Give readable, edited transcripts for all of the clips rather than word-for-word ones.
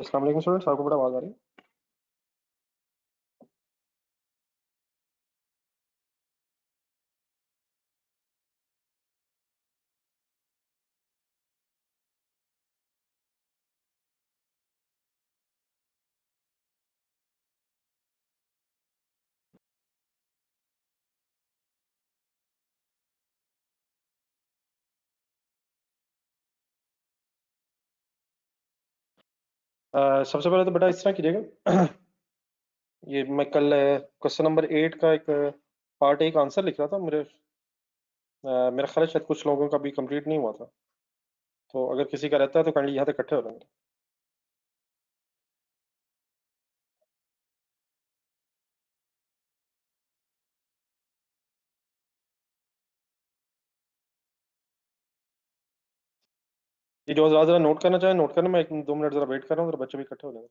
अस्सलाम वालेकुम स्टूडेंट्स, आपको बड़ा आवाज़ आ रही है। सबसे पहले तो बेटा इस तरह कीजिएगा। ये मैं कल क्वेश्चन नंबर 8 का एक पार्ट एक आंसर लिख रहा था। मेरा ख्याल है शायद कुछ लोगों का भी कंप्लीट नहीं हुआ था, तो अगर किसी का रहता है तो काइंडली यहाँ तक इकट्ठे हो जाएंगे। ये जो ज़रा नोट करना चाहे नोट करना, मैं 1-2 मिनट ज़रा वेट कर रहा हूँ, ज़रा बच्चे भी इकट्ठे हो जाएंगे।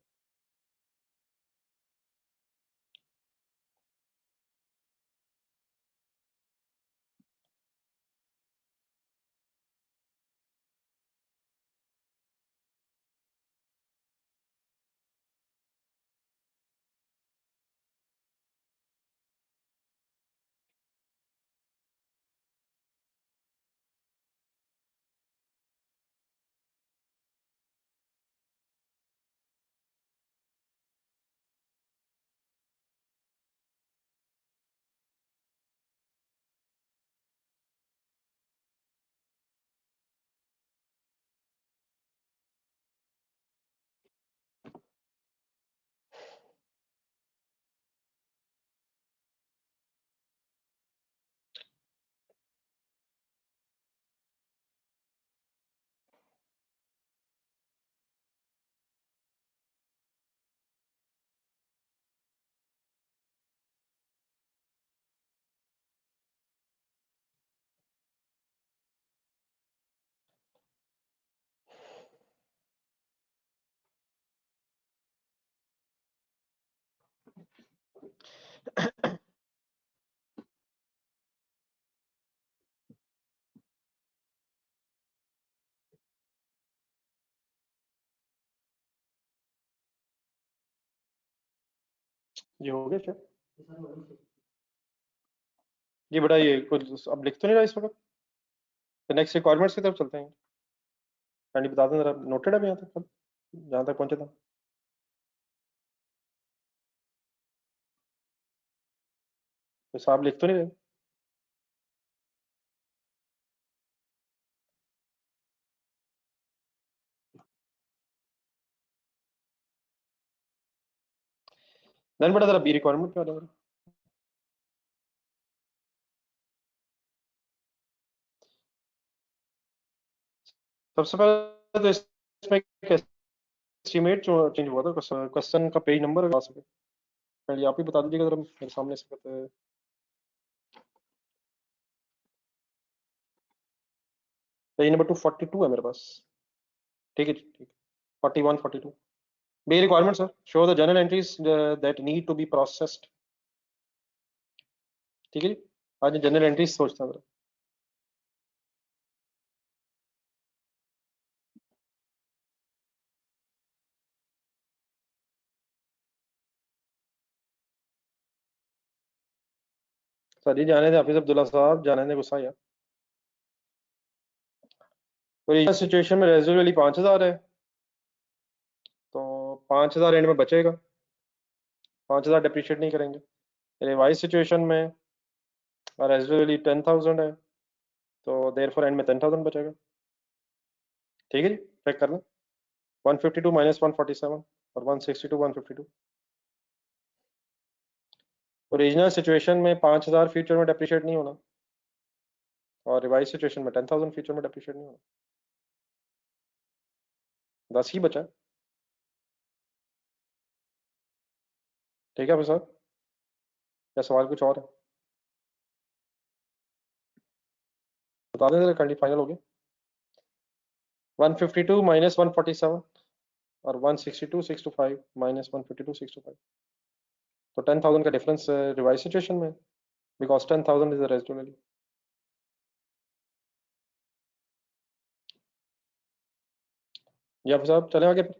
ये हो गया क्या? ये बेटा ये कुछ अब लिख तो नहीं रहा इस वक्त। नेक्स्ट रिक्वायरमेंट्स की तरफ चलते हैं। काइंडली बता दें ज़रा, नोटेड है अभी यहाँ तक, जहाँ तक पहुँचे था। तो साहब लिख तो नहीं रहे। देन बेटा ज़रा बी रिक्वायरमेंट पे आ जाओ। सबसे पहले तो इसमें एस्टीमेट जो चेंज हुआ था, क्वेश्चन का पेज नंबर आ सके पहले आप ही बता दीजिएगा जरा मेरे सामने से करते। पेज नंबर 242 है मेरे पास। ठीक है, ठीक है। 41-42 B requirement sir, show the journal entries that need to be processed. ठीक है जी, आज जनरल एंट्रीज सोचता हूँ। सर जी जाने दें, हाफिज अब्दुल्ला साहब जाने दें, गुस्सा यार। तो सिचुएशन में रेजुअली 5000 है, तो 5000 एंड में बचेगा। 5000 डिप्रिशिएट नहीं करेंगे। रिवाइज सिचुएशन में रेजुअली 10,000 है, तो देर फॉर एंड में 10,000 बचेगा। ठीक है जी, चेक कर लें। 152 माइनस 147 और 162 152। ओरिजिनल सिचुएशन में 5000 फ्यूचर में डेप्रिशिएट नहीं होना, और रिवाइज सिचुएशन में 10,000 फ्यूचर में डेप्रिशिएट नहीं होना। 10 ही बचा। ठीक है सर, क्या सवाल कुछ और है? बता दें जरा, कंडी फाइनल हो गया। 152 माइनस 147 और 162 625 माइनस 152 625। तो 10,000 का डिफरेंस रिवाइज सिचुएशन में, because 10,000 is the residual value. जी आप साहब चले आगे फिर।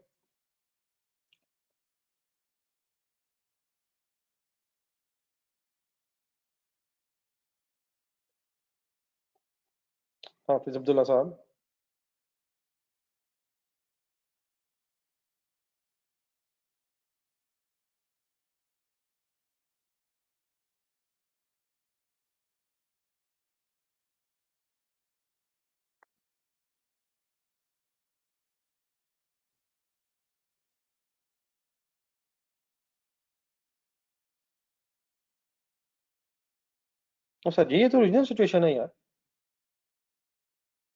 हाफिज अब्दुल्ला साहब। तो सर जी ये तो ओरिजिनल सिचुएशन है यार।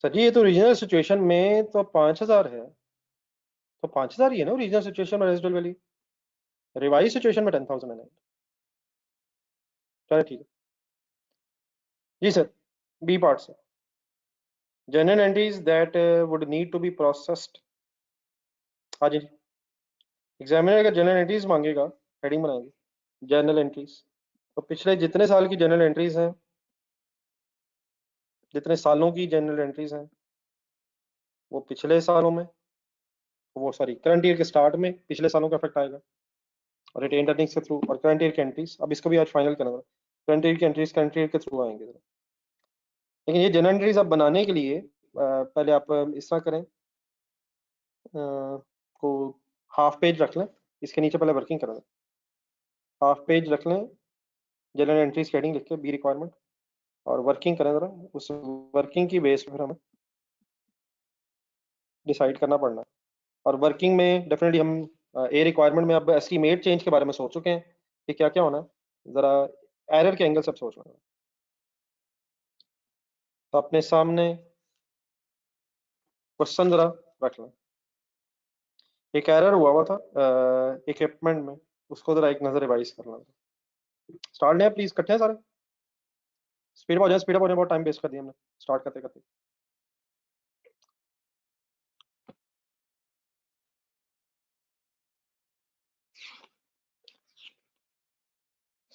सर जी ये तो ओरिजिनल सिचुएशन में तो 5000 है, तो 5000 ही है ना ओरिजिनल सिचुएशन में रेजिडुअल वैल्यू। रिवाइज सिचुएशन में 10,000 है। चलो ठीक है जी सर। बी पार्ट से journal entries that would need to be processed. हाँ जी, एग्जामिनर अगर जनरल एंट्रीज मांगेगा, हेडिंग बनाएंगे जनरल एंट्रीज। तो पिछले जितने साल की जनरल एंट्रीज हैं, जितने सालों की जनरल एंट्रीज हैं, वो पिछले सालों में, वो सॉरी करंट ईयर के स्टार्ट में पिछले सालों का इफेक्ट आएगा और रिटेन अर्निंग्स के थ्रू, और करंट ईयर की एंट्रीज, अब इसको भी आज फाइनल करना, करंट ईयर की एंट्रीज करंट ईयर के थ्रू आएंगे। लेकिन ये जनरल एंट्रीज आप बनाने के लिए पहले आप इस तरह करें, को हाफ पेज रख लें, इसके नीचे पहले वर्किंग करें, हाफ पेज रख लें जनरल एंट्रीज की हेडिंग लिख के बी रिक्वायरमेंट, और वर्किंग करें जरा, उस वर्किंग की बेस पर हमें डिसाइड करना पड़ना है। और वर्किंग में डेफिनेटली हम ए रिक्वायरमेंट में अब एस्टीमेट चेंज के बारे में सोच चुके हैं कि क्या क्या होना है, जरा एरर के एंगल से अब सोच रहे हैं। तो अपने सामने क्वेश्चन जरा रख लें। एक एरर हुआ था इक्विपमेंट में, उसको जरा एक नजर रिवाइज करना। स्टार्ट नहीं प्लीज, इकट्ठे हैं सारे, स्पीड हो जाए, स्पीड अप हो जाए, बहुत टाइम वेस्ट कर दिया हमने स्टार्ट करते करते।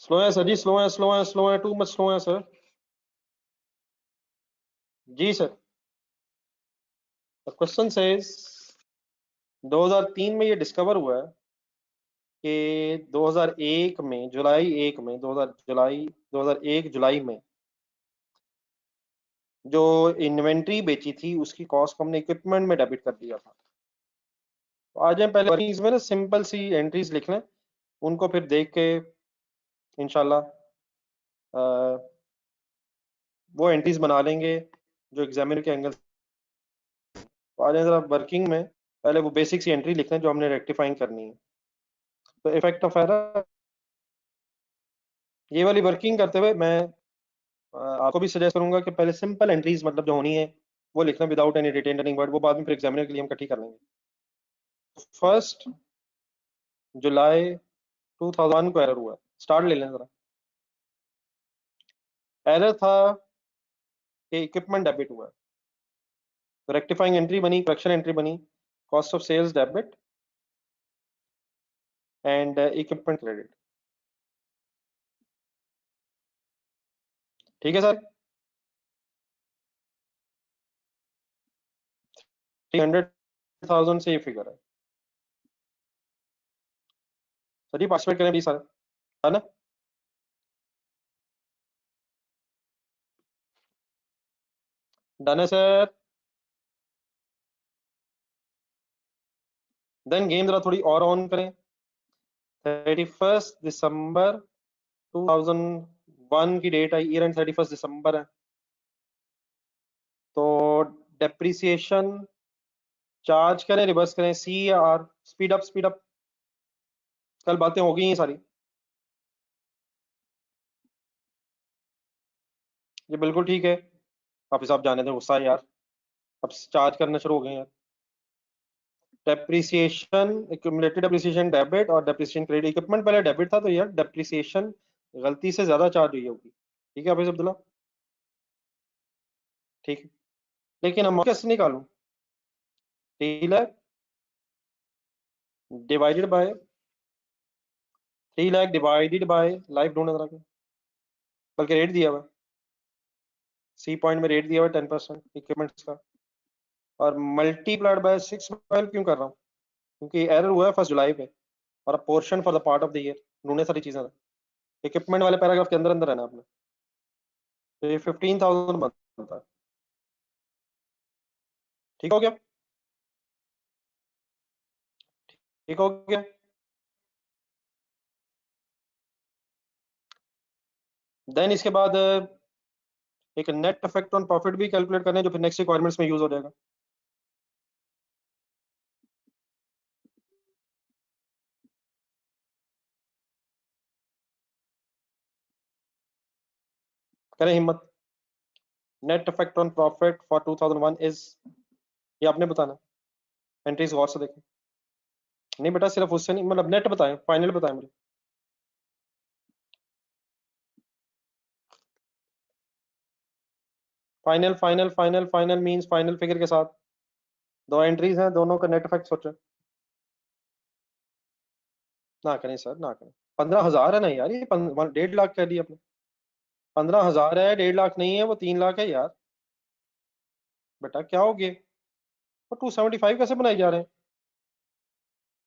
स्लो है सर जी, स्लो है, स्लो है, स्लो है, टू मच स्लो है सर। जी सर। क्वेश्चन सेज 2003 में ये डिस्कवर हुआ है कि 2001 में जुलाई 1 में 2000 जुलाई 2001 जुलाई में जो इन्वेंट्री बेची थी उसकी कॉस्ट को हमने इक्विपमेंट में डेबिट कर दिया था। तो आज हम पहले वर्किंग्स में ना सिंपल सी एंट्रीज लिख लें, उनको फिर देख के इंशाल्लाह वो एंट्रीज बना लेंगे जो एग्जामिनर के एंगल। तो आज जरा वर्किंग में पहले वो बेसिक सी एंट्री लिख लें जो हमने रेक्टिफाइंग करनी है। तो इफेक्ट ऑफ एरर, ये वाली वर्किंग करते हुए मैं आपको भी सजेस्ट करूंगा कि पहले सिंपल एंट्रीज मतलब जो होनी है वो लिखना without any written running word, वो बाद में फिर एग्जामिनर के लिए हम इकट्ठी कर लेंगे। फर्स्ट जुलाई 2001 को एरर हुआ, स्टार्ट ले लें जरा। एरर था कि इक्विपमेंट डेबिट हुआ, तो रेक्टिफाइंग एंट्री बनी, करेक्शन एंट्री बनी, cost of sales debit and equipment credit. ठीक है सर। 300,000 से ये फिगर है सर जी, पार्टिसिपेट करें प्लीज सर, है ना। डन है सर। देन गेम जरा थोड़ी और ऑन करें। 31 दिसंबर 2001 की डेट है, ईयर एंड 31 दिसंबर है। तो डेप्रिसिएशन चार्ज करें, रिवर्स करें, सी या R, speed up speed up, कल बातें हो गई हैं सारी। ये बिल्कुल ठीक है, आप हिसाब जाने दें, गुस्सा है यार, अब चार्ज करना शुरू हो गए हैं। डेप्रिसिएशन, एक्यूमुलेटेड डेप्रिसिएशन डेबिट और डेप्रिसिएशन क्रेडिट। इक्विपमेंट पहले डेबिट था तो यार डेप्रिसिएशन गलती से ज्यादा चार्ज हुई होगी। ठीक है हाफिज अब्दुल्ला, ठीक है। लेकिन हम कैसे निकालूं? 3 lakh divided by 3 lakh divided by life ढूंढने जरा के, बल्कि रेट दिया हुआ सी पॉइंट में, रेट दिया हुआ 10% इक्विपमेंट्स का, और मल्टीप्लाइड बाय 6 क्यों कर रहा हूँ? क्योंकि एरर हुआ है 1 जुलाई पे, और portion for the part of the year, ढूंढने सारी चीजें इक्विपमेंट वाले पैराग्राफ के अंदर अंदर है ना आपने। तो ये 15,000 बनता है। ठीक हो गया? ठीक हो गया? देन इसके बाद एक नेट इफेक्ट ऑन प्रॉफिट भी कैलकुलेट करना है, जो फिर नेक्स्ट रिक्वायरमेंट्स में यूज हो जाएगा। करें हिम्मत। Net effect on profit for 2001 is, ये आपने बताना, एंट्रीज गौर से देखें। नहीं बेटा, सिर्फ उससे नहीं, मतलब नेट बताएं, फाइनल बताएं मुझे। Final final final final means final figure के साथ। दो एंट्रीज हैं, दोनों का नेट इफेक्ट सोचो। ना करें सर, ना करें। 15,000 है ना यार, ये 1.5 लाख कह दिया आपने। 15,000 है, 1.5 लाख नहीं है, वो 3 लाख है यार। बेटा क्या हो गया, वो 275 कैसे बनाए जा रहे हैं?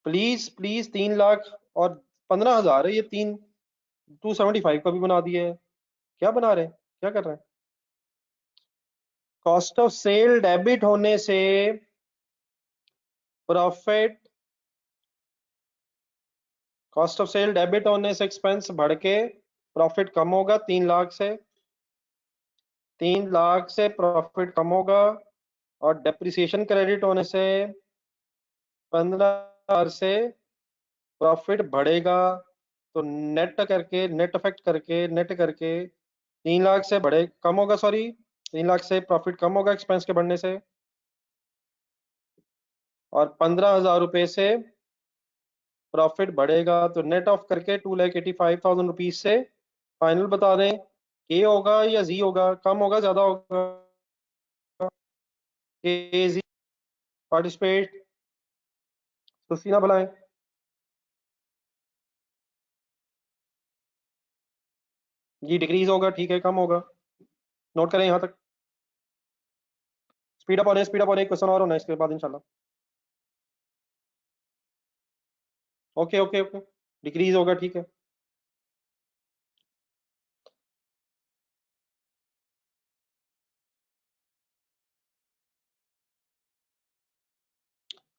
प्लीज प्लीज, 3 लाख और 15,000 है, ये 275 का भी बना दिया है। क्या बना रहे हैं, क्या कर रहे हैं? कॉस्ट ऑफ सेल डेबिट होने से profit, cost of sale debit होने से एक्सपेंस बढ़ के प्रॉफिट कम होगा 3 लाख से। 3 लाख से प्रॉफिट कम होगा, और डेप्रिसिएशन क्रेडिट होने से 15,000 से प्रॉफिट बढ़ेगा। तो नेट करके, नेट इफेक्ट करके, नेट करके 3 लाख से बढ़े कम होगा, सॉरी 3 लाख से प्रॉफिट कम होगा एक्सपेंस के बढ़ने से, और 15,000 रुपये से प्रॉफिट बढ़ेगा। तो नेट ऑफ करके 2,85,000 रुपीज से फाइनल बता दें, के होगा या जी होगा, कम होगा ज्यादा होगा? के जी। पार्टिसिपेट, सुस्ती ना बुलाएं। जी डिक्रीज होगा, ठीक है, कम होगा। नोट करें यहाँ तक। स्पीड अप होने, स्पीड अप होने, क्वेश्चन और होना है इसके बाद इंशाल्लाह। ओके ओके ओके, डिक्रीज होगा, ठीक है।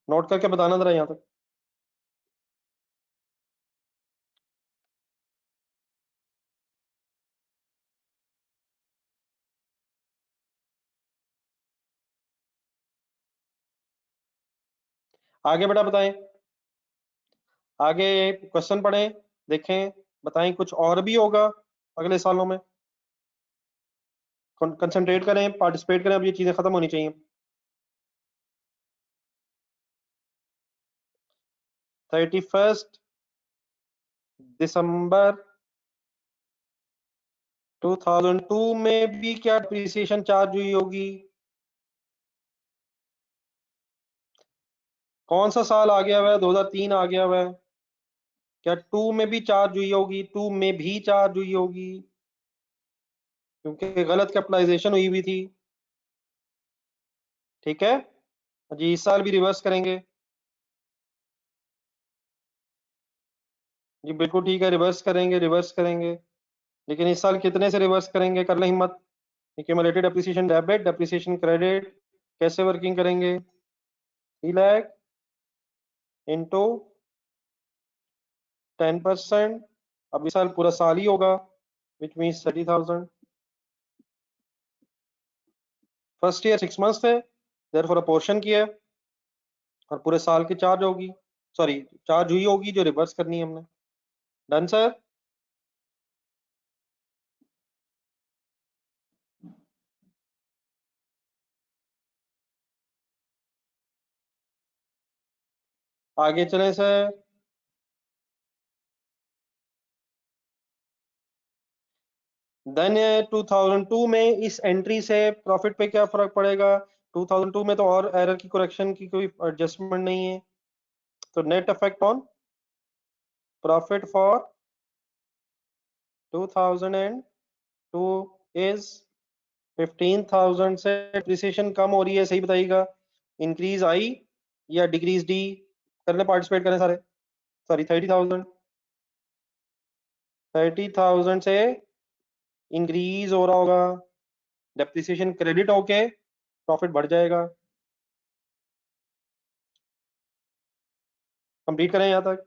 नोट करके बताना जरा यहाँ तक। आगे बेटा बताएं, आगे क्वेश्चन पढ़ें, देखें, बताएं कुछ और भी होगा अगले सालों में। कंसंट्रेट करें, पार्टिसिपेट करें, अब ये चीजें खत्म होनी चाहिए। 31 दिसंबर 2002 में भी क्या डिप्रिसिएशन चार्ज हुई होगी? कौन सा साल आ गया हुआ है? 2003 आ गया हुआ है। क्या टू में भी चार्ज हुई होगी? टू में भी चार्ज हुई होगी, क्योंकि गलत कैपिटलाइजेशन हुई हुई थी। ठीक है जी, इस साल भी रिवर्स करेंगे। जी बिल्कुल ठीक है, रिवर्स करेंगे, रिवर्स करेंगे। लेकिन इस साल कितने से रिवर्स करेंगे, कर लें हिम्मत। Accumulated depreciation debit, depreciation credit कैसे वर्किंग करेंगे? 3 लाख इंटू 10%। अब इस साल पूरा साल ही होगा, which means 30,000। First year 6 months थे, देयरफॉर अ पोर्शन किया, और पूरे साल की चार्ज होगी, सॉरी चार्ज हुई होगी जो रिवर्स करनी है हमने। Done sir. आगे चलें सर। देन 2002 में इस एंट्री से प्रॉफिट पे क्या फर्क पड़ेगा? 2002 में तो और एरर की करेक्शन की कोई एडजस्टमेंट नहीं है। तो net effect on profit for 2002 is 15,000 से डिप्रिसिएशन कम हो रही है, सही बताइएगा। इंक्रीज आई या डिक्रीज डी? करने, पार्टिसिपेट करें सारे। सॉरी 30,000, 30,000 से इंक्रीज हो रहा होगा, डेप्रिसिएशन क्रेडिट होके प्रॉफिट बढ़ जाएगा। कंप्लीट करें यहाँ तक।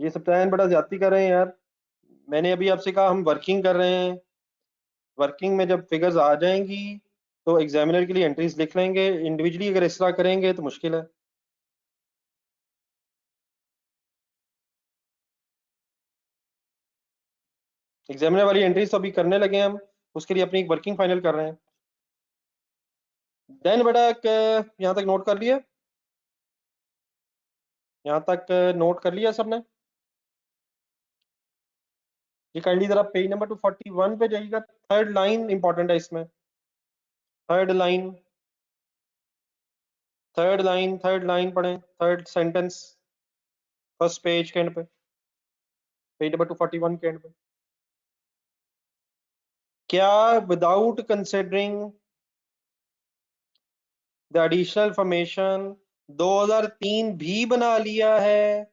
ये सप्ताह बड़ा ज्यादती कर रहे हैं यार। मैंने अभी आपसे कहा हम वर्किंग कर रहे हैं, वर्किंग में जब फिगर्स आ जाएंगी तो एग्जामिनर के लिए एंट्रीज लिख लेंगे, इंडिविजुअली अगर इस तरह करेंगे तो मुश्किल है। एग्जामिनर वाली एंट्रीज तो अभी करने लगे हैं हम, उसके लिए अपनी एक वर्किंग फाइनल कर रहे हैं। देन बेटा यहाँ तक नोट कर लिया, यहाँ तक नोट कर लिया सबने? ये काइंडली जरा पेज नंबर 241 पे जाइएगा, थर्ड लाइन इंपॉर्टेंट है इसमें। थर्ड लाइन, थर्ड लाइन पढ़ें, थर्ड सेंटेंस, फर्स्ट पेज के एंड पे, पेज नंबर 241 के एंड पे। क्या without considering the additional formation 2003 भी बना लिया है?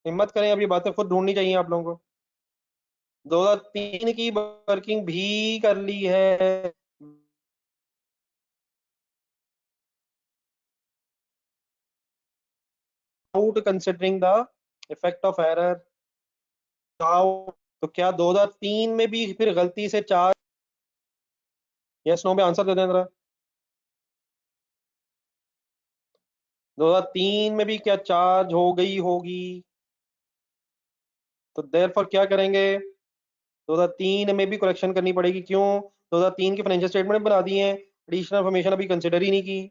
हिम्मत करें, अब ये बातें खुद ढूंढनी चाहिए आप लोगों को। 2003 की वर्किंग भी कर ली है, without considering the effect of error. तो क्या 2003 में भी फिर गलती से चार्ज, यस नो में आंसर दे दें जरा। 2003 में भी क्या चार्ज हो गई होगी? तो देयरफॉर क्या करेंगे, 2003 में भी करेक्शन करनी पड़ेगी। क्यों? 2003 की फाइनेंशियल स्टेटमेंट बना दी है, एडिशनल इन्फॉर्मेशन अभी कंसिडर ही नहीं की।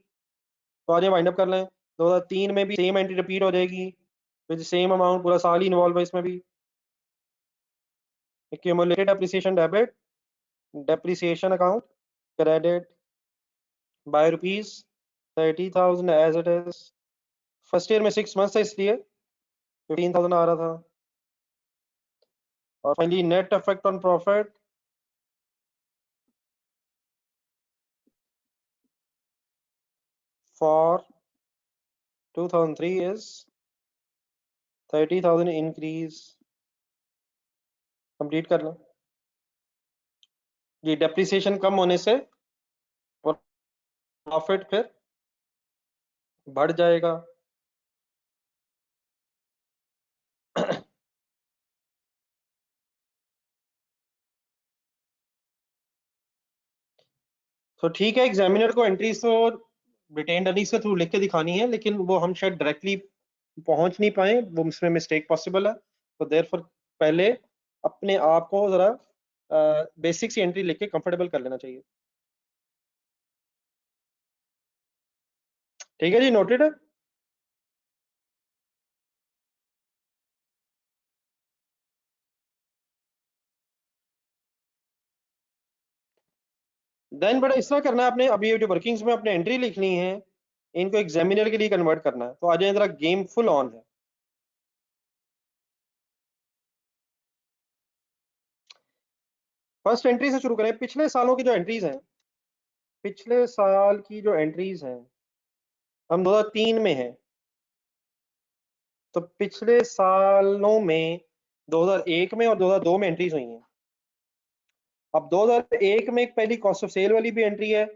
तो आज वाइंड अप कर लें, 2003 में भी सेम एंट्री रिपीट हो जाएगी विद सेम अमाउंट, पूरा साल ही इन्वॉल्व है इसमें भी। Accumulated depreciation debit, depreciation account credit by rupees 30,000 as it is. First year में 6 मंथ्स था इसलिए 15,000 आ रहा था। और finally net effect on profit for 2003 is 30,000 increase. Complete कर लें ये, डेप्रिसिएशन कम होने से प्रॉफिट फिर बढ़ जाएगा। तो ठीक है, एग्जामिनर को एंट्रीज तो रिटेन्ड अर्निंग्स के थ्रू लिख के दिखानी है, लेकिन वो हम शायद डायरेक्टली पहुंच नहीं पाए, वो उसमें मिस्टेक पॉसिबल है। तो देयरफॉर पहले अपने आप को जरा बेसिक सी एंट्री लिख के कंफर्टेबल कर लेना चाहिए। ठीक है जी, नोटेड है। देन बड़ा इस तरह करना है आपने, अभी ये जो वर्किंग्स में अपने एंट्री लिखनी है, इनको एग्जामिनर के लिए कन्वर्ट करना है। तो आ जाए जरा, गेम फुल ऑन है। फर्स्ट एंट्री से शुरू करें, पिछले सालों की जो एंट्रीज हैं, पिछले साल की जो एंट्रीज हैं, हम 2003 में हैं, तो पिछले सालों में 2001 में और 2002 में एंट्रीज हुई हैं। अब 2001 में एक पहली कॉस्ट ऑफ सेल वाली भी एंट्री है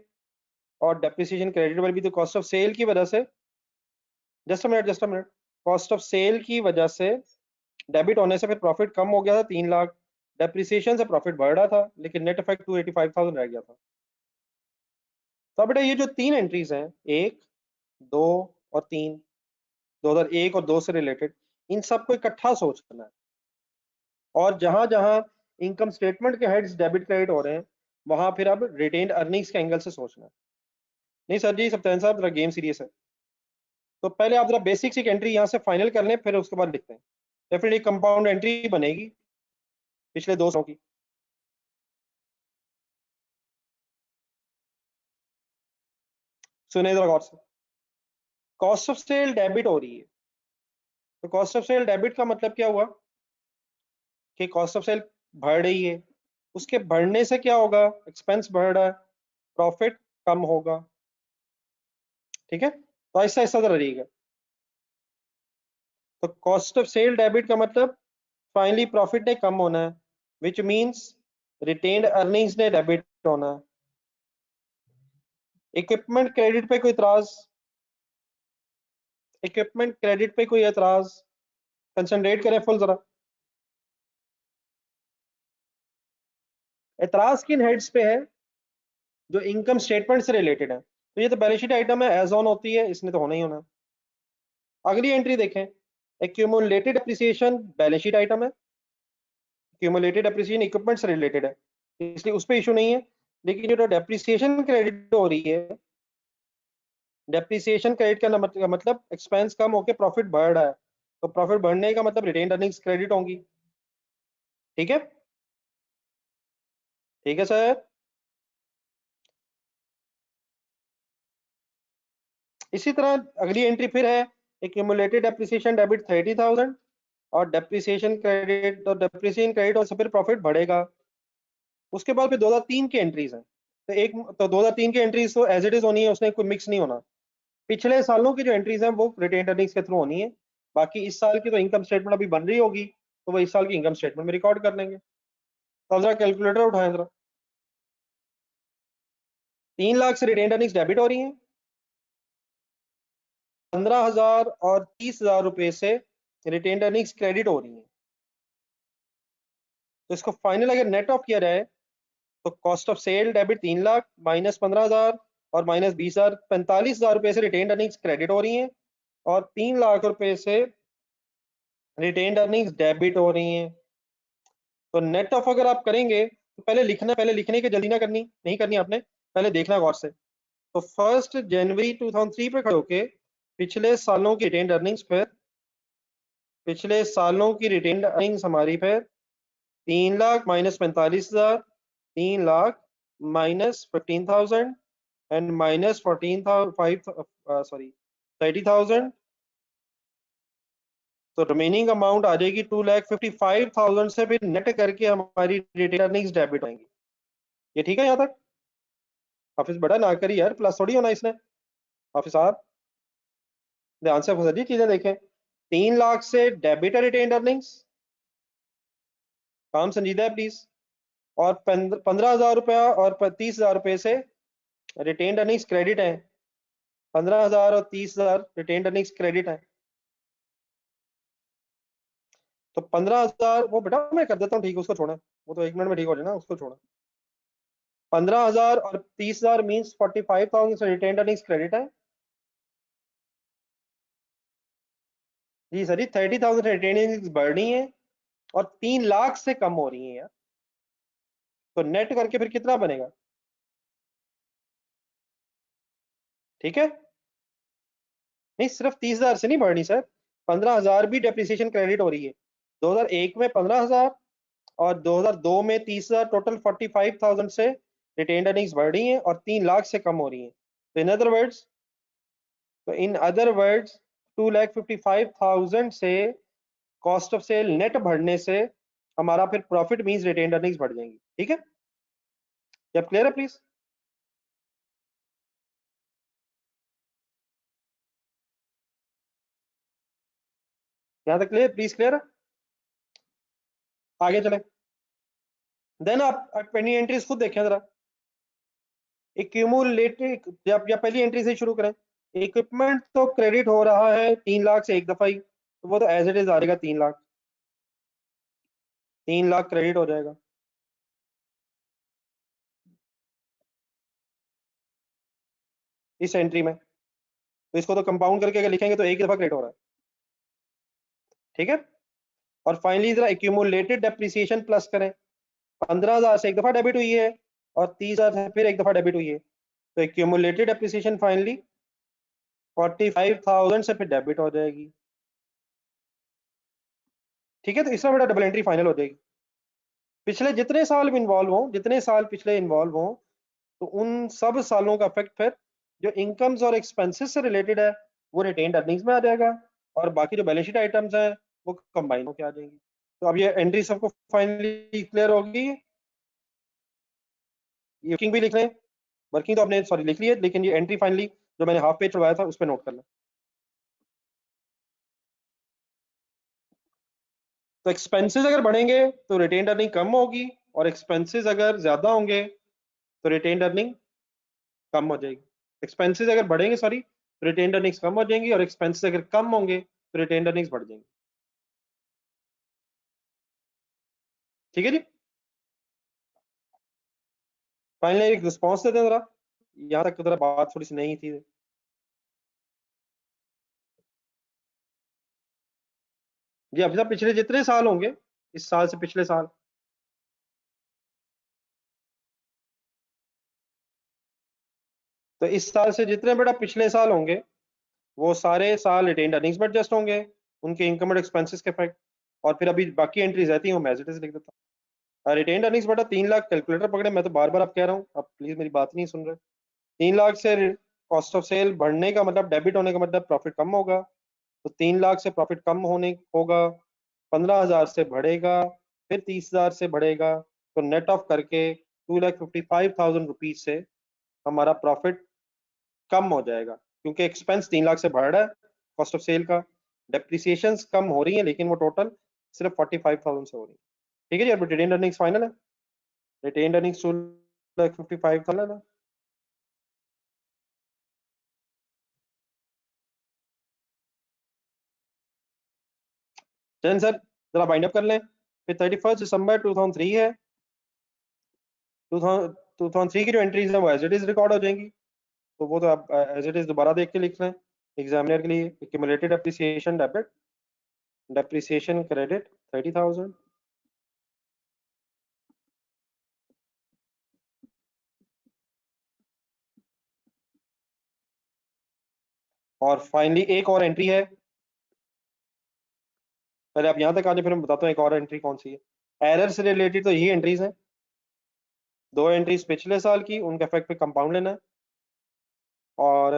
और डेप्रिसिएशन क्रेडिट वाली भी। तो कॉस्ट ऑफ सेल की वजह से, just a minute, cost of sale की वजह से डेबिट होने से फिर प्रॉफिट कम हो गया था 3 लाख, डेप्रिसिएशन से प्रॉफिट बढ़ रहा था, लेकिन नेट इफेक्ट 285,000 रह गया था। तो बेटा ये जो 3 एंट्रीज हैं, 1, 2 और 3, 2001 और 2 से रिलेटेड, इन सबको इकट्ठा सोचना है। और जहां जहां इनकम स्टेटमेंट के हेड्स डेबिट क्रेडिट हो रहे हैं, वहां फिर अब रिटेन्ड अर्निंग्स के एंगल से सोचना है। नहीं सर जी, सप्तान साहब जरा गेम सीरियस है। तो पहले आप जरा बेसिक्स एक एंट्री यहाँ से फाइनल कर लें, फिर उसके बाद लिखते हैं। डेफिनेटली कंपाउंड एंट्री बनेगी पिछले 2 सालों की। सुने जरा गौर से, कॉस्ट ऑफ सेल डेबिट हो रही है। तो कॉस्ट ऑफ सेल डेबिट का मतलब क्या हुआ कि कॉस्ट ऑफ सेल बढ़ रही है, उसके बढ़ने से क्या होगा, एक्सपेंस बढ़ रहा है। प्रॉफिट कम होगा। ठीक है, तो ऐसा ऐसा जरा रहिएगा। तो कॉस्ट ऑफ सेल डेबिट का मतलब फाइनली प्रॉफिट ने कम होना है, विच मींस रिटेन्ड अर्निंग्स ने डेबिट होना है। इक्विपमेंट क्रेडिट पे कोई इतराज? इक्विपमेंट क्रेडिट पे कोई एतराज? कंसंट्रेट करें फुल जरा। एतराज किन हेड्स पे है? जो इनकम स्टेटमेंट से रिलेटेड है। तो ये तो बैलेंस शीट आइटम है, एज ऑन होती है, इसने तो होना ही होना। अगली एंट्री देखें, accumulated appreciation balance sheet item है, एक्यूमुलेटेड एप्रिसिएशन इक्विपमेंट से रिलेटेड है, इसलिए उस पर इशू नहीं है। लेकिन जो डेप्रिसिएशन क्रेडिट हो रही है, डेप्रिसिएशन क्रेडिट का मतलब एक्सपेंस कम होकर प्रॉफिट बढ़ रहा है, तो प्रॉफिट बढ़ने का मतलब रिटेन्ड अर्निंग्स क्रेडिट होंगी। ठीक है, ठीक है सर। इसी तरह अगली एंट्री फिर है, एक्यूमुलेटेड डेप्रिसिएशन डेबिट 30,000 और डेप्रिसिएशन क्रेडिट, और डेप्रिसिएशन क्रेडिट और फिर प्रॉफिट बढ़ेगा। उसके बाद फिर 2003 की एंट्रीज हैं। तो 2003 की एंट्रीज तो एज इट इज होनी है, उसमें कोई मिक्स नहीं होना। पिछले सालों की जो एंट्रीज हैं वो रिटेन अर्निंग्स के थ्रू होनी है। बाकी इस साल की तो इनकम स्टेटमेंट अभी बन रही होगी, तो वो इस साल की इनकम स्टेटमेंट में रिकॉर्ड कर लेंगे। तो जरा कैलकुलेटर उठाएं जरा। 3 लाख से रिटेन अर्निंग्स डेबिट हो रही हैं, 15,000 और 30,000 रुपए से रिटेन अर्निंग्स क्रेडिट हो रही हैं। तो इसको फाइनल अगर नेट ऑफ किया जाए तो cost of sale debit 3 lakh minus 15,000 और माइनस 20,000, 45,000 रुपए से रिटेन अर्निंग्स क्रेडिट हो रही हैं, और 3 लाख रुपए से रिटेन अर्निंग्स डेबिट हो रही हैं। तो नेट ऑफ अगर आप करेंगे तो पहले लिखना, पहले लिखने की जल्दी ना करनी, नहीं करनी आपने, पहले देखना गौर से। तो 1 जनवरी 2003 पे खड़े होके पिछले सालों की रिटेन अर्निंग्स फिर, पिछले सालों की रिटेन अर्निंग्स हमारी फिर 3 lakh minus 45,000, 3 lakh minus 15,000 and minus 30,000। तो रिमेनिंग अमाउंट आ जाएगी 2,55,000 से फिर नेट करके हमारी रिटेन अर्निंग्स डेबिट होंगी। ये ठीक है यहाँ तक? हाफिज बड़ा ना करी यार, प्लस थोड़ी होना इसने। हाफिज साहब ध्यान से फंसा चीजें देखें। 3 लाख से डेबिट है रिटेन अर्निंग्स, काम संजीदा है प्लीज। और 15,000 रुपया और 30,000 रुपए से रिटेन अर्निंग्स क्रेडिट है। 15,000 और 30,000 रिटेन अर्निंग्स क्रेडिट है। तो 15,000 वो बेटा मैं कर देता हूँ ठीक, उसको छोड़ा, वो तो 1 मिनट में ठीक हो जाए ना, उसको छोड़ा। 15,000 और 30,000 मीन्स 45,000 से रिटेन अर्निंग्स क्रेडिट है। जी सर जी, 30,000 रिटेन अर्निंग्स बढ़ रही है और 3 लाख से कम हो रही है यार। तो नेट करके फिर कितना बनेगा? ठीक है, नहीं सिर्फ 30,000 से नहीं बढ़नी सर, 15,000 भी डेप्रिसिएशन क्रेडिट हो रही है। 2001 में 15,000 और 2002 में 30,000, टोटल 45,000 से रिटेन अर्निंग्स बढ़ रही हैं और 3 लाख से कम हो रही हैं। तो इन अदर वर्ड्स 2,55,000 से कॉस्ट ऑफ सेल नेट बढ़ने से हमारा फिर प्रॉफिट मींस रिटेन अर्निंग्स बढ़ जाएंगी। ठीक है, जब क्लियर है प्लीज? यहां तक क्लियर? प्लीज क्लियर है? आगे चले। देन आप पेंडिंग एंट्रीज खुद देखें जरा। एक्यूमुलेटेड, या पहली एंट्री से शुरू करें। इक्विपमेंट तो क्रेडिट हो रहा है 3 लाख से एक दफा ही, तो वो तो एज इट इज आ जाएगा 3 लाख, 3 लाख क्रेडिट हो जाएगा। इस एंट्री में तो इसको तो कंपाउंड करके अगर लिखेंगे तो एक दफा क्रेडिट हो रहा है। ठीक है, और फाइनली जरा एक्यूमुलेटेड डेप्रिसिएशन प्लस करें। 15,000 से एक दफा डेबिट हुई है और 30,000 से फिर एक दफा डेबिट हुई है, तो एक्यूमुलेटेड डेप्रिसिएशन फाइनली 45,000 से फिर डेबिट हो जाएगी। ठीक है, तो इसमें बेटा डबल एंट्री फाइनल हो जाएगी। पिछले जितने साल भी इन्वॉल्व हो, जितने साल पिछले इन्वॉल्व हो, तो उन सब सालों का इफेक्ट फिर जो इनकम्स और एक्सपेंसेस से रिलेटेड है वो रिटेन्ड अर्निंग्स में आ जाएगा, और बाकी जो बैलेंस शीट आइटम्स हैं वो कंबाइन होकर आ जाएंगी। तो अब ये एंट्री सबको फाइनली क्लियर होगी। ये भी लिख लें, वर्किंग तो आपने सॉरी लिख ली है, लेकिन ये एंट्री फाइनली जो मैंने हाफ पेज चढ़वाया था उस पर नोट करना। तो एक्सपेंसेस अगर बढ़ेंगे तो रिटेन्ड अर्निंग कम होगी, और एक्सपेंसेस अगर ज्यादा होंगे तो रिटेन्ड अर्निंग कम हो जाएगी। एक्सपेंसेस अगर बढ़ेंगे सॉरी तो रिटेन्ड अर्निंग्स कम हो जाएंगी, और एक्सपेंसेस अगर कम होंगे तो रिटेन्ड अर्निंग्स बढ़ जाएंगी। ठीक है जी, फाइनली एक रिस्पॉन्स देते हैं जरा, यहाँ तक तो जरा बात थोड़ी सी नहीं थी। जी अभी पिछले जितने साल होंगे, इस साल से पिछले साल, तो इस साल से जितने बेटा पिछले साल होंगे वो सारे साल रिटेन्ड अर्निंग्स में एडजस्ट होंगे, उनके इनकम और एक्सपेंसेस के इफेक्ट। और फिर अभी बाकी एंट्रीज रहती हैं वो मैं एज इट इज लिख देता हूँ। रिटेन्ड अर्निंग्स बेटा 3 लाख, कैलकुलेटर पकड़े, मैं तो बार बार आप कह रहा हूँ, आप प्लीज मेरी बात नहीं सुन रहे। 3 लाख से कॉस्ट ऑफ सेल बढ़ने का मतलब, डेबिट होने का मतलब प्रॉफिट कम होगा। तो 3 लाख से प्रॉफिट कम होने होगा, 15,000 से बढ़ेगा, फिर 30,000 से बढ़ेगा, तो नेट ऑफ करके 2,55,000 रुपीज से हमारा प्रॉफिट कम हो जाएगा, क्योंकि एक्सपेंस 3 लाख से बढ़ रहा है कॉस्ट ऑफ सेल का, डेप्रिसिएशन कम हो रही है, लेकिन वो टोटल सिर्फ 45,000 से हो रही है। ठीक है जी, अब रिटेन्ड अर्निंग्स फाइनल है, रिटेन्ड अर्निंग्स 2,55,000 है। चलें सर जरा बाइंड अप कर लें। फिर 31 दिसंबर 2003 है, 2003 की जो एंट्रीज है वो एज इट इज रिकॉर्ड हो जाएंगी, तो वो तो आप एज इट इज दोबारा देख के लिख लें एग्जामिनर के लिए। Accumulated appreciation debit, depreciation credit 30,000, और फाइनली एक और एंट्री है, पहले आप यहाँ तक आ जाए फिर मैं बताता हूँ एक और एंट्री कौन सी है। एरर से रिलेटेड तो यही एंट्रीज हैं, 2 एंट्रीज पिछले साल की, उनका इफेक्ट पे कंपाउंड लेना है, और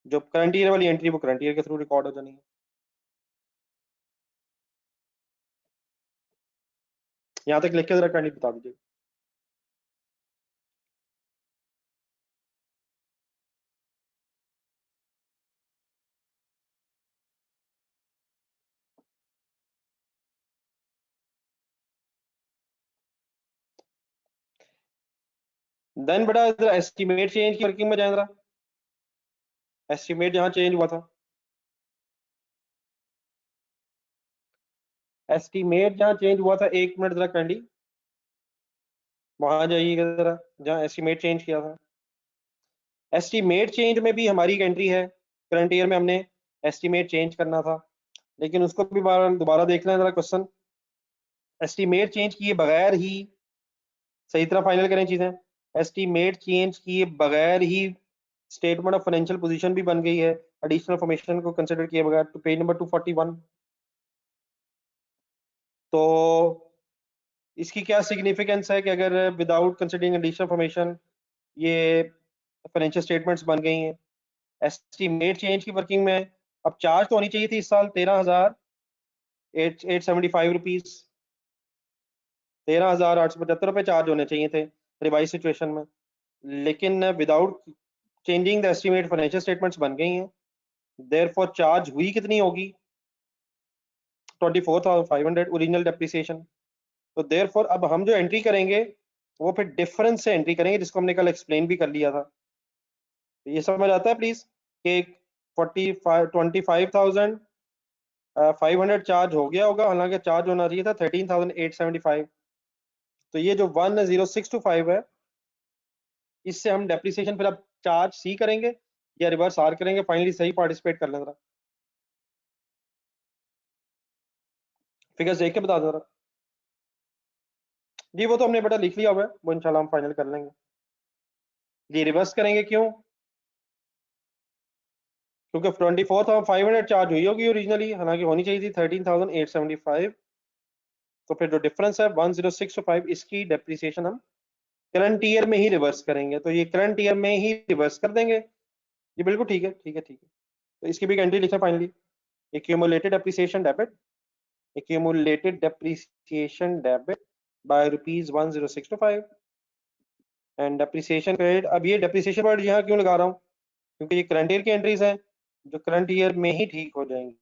जो करंट ईयर वाली एंट्री वो करंट ईयर के थ्रू रिकॉर्ड हो जानी है। यहाँ तक लिख के जरा करंट बता दीजिए। देन बेटा जरा एस्टिमेट चेंज की वर्किंग में जाए जरा, एस्टिमेट जहाँ चेंज हुआ था, एस्टिमेट जहाँ चेंज हुआ था, 1 मिनट जरा कैंडी वहां जाइएगा जरा, जहाँ एस्टिमेट चेंज किया था। एस्टिमेट चेंज में भी हमारी एक एंट्री है, करंट ईयर में हमने एस्टिमेट चेंज करना था, लेकिन उसको भी दोबारा देख लें जरा क्वेश्चन। एस्टिमेट चेंज किए बगैर ही, सही तरह फाइनल करें चीजें, एस्टिमेट चेंज किए बगैर ही स्टेटमेंट ऑफ फाइनेंशियल पोजीशन भी बन गई है, एडिशनल इंफॉर्मेशन को कंसीडर किए बगैर, तो पेज नंबर 241। तो इसकी क्या सिग्निफिकेंस है कि अगर विदाउट कंसिडरिंग एडिशनल इंफॉर्मेशन ये फाइनेंशियल स्टेटमेंट्स बन गई हैं। एस्टिमेट चेंज की वर्किंग में अब चार्ज तो होनी चाहिए थी इस साल 13,875 रुपीज, 13,875 रुपये चार्ज होने चाहिए थे रिवाइज सिचुएशन में, लेकिन without changing the estimate financial statements बन गई हैं। देयरफॉर चार्ज हुई कितनी होगी, 24,500 ओरिजिनल डेप्रिसिएशन। तो देयरफॉर अब हम जो एंट्री करेंगे वो फिर डिफरेंस से एंट्री करेंगे, जिसको हमने कल एक्सप्लेन भी कर लिया था। तो ये समझ आता है प्लीज कि 25,500 चार्ज हो गया होगा, हालांकि चार्ज होना चाहिए था 13,875। तो ये जो 10625 है, इससे हम डेप्रिसिएशन फिर अब चार्ज सी करेंगे या रिवर्स आर करेंगे, फाइनली सही पार्टिसिपेट कर लें जरा, फिगर्स देख के बता दो जरा। जी वो तो हमने बेटा लिख लिया हुआ है, वो इंशाल्लाह हम फाइनल कर लेंगे। जी रिवर्स करेंगे क्यों, क्योंकि 24,500 चार्ज हुई होगी ओरिजिनली, हालांकि होनी चाहिए थी 13,875। तो फिर जो डिफरेंस है 10625, इसकी डेप्रिसिएशन हम करंट ईयर में ही रिवर्स करेंगे, तो ये करंट ईयर में ही रिवर्स कर देंगे। जी बिल्कुल ठीक है, ठीक है, ठीक है। तो इसकी भी एंट्री लिखा finally, accumulated appreciation debit, accumulated depreciation debit by rupees 10625, and depreciation credit, अब ये डेप्रिसिएशन वर्ड यहाँ क्यों लगा रहा हूँ, क्योंकि ये करंट ईयर की एंट्रीज हैं जो करंट ईयर में ही ठीक हो जाएंगी।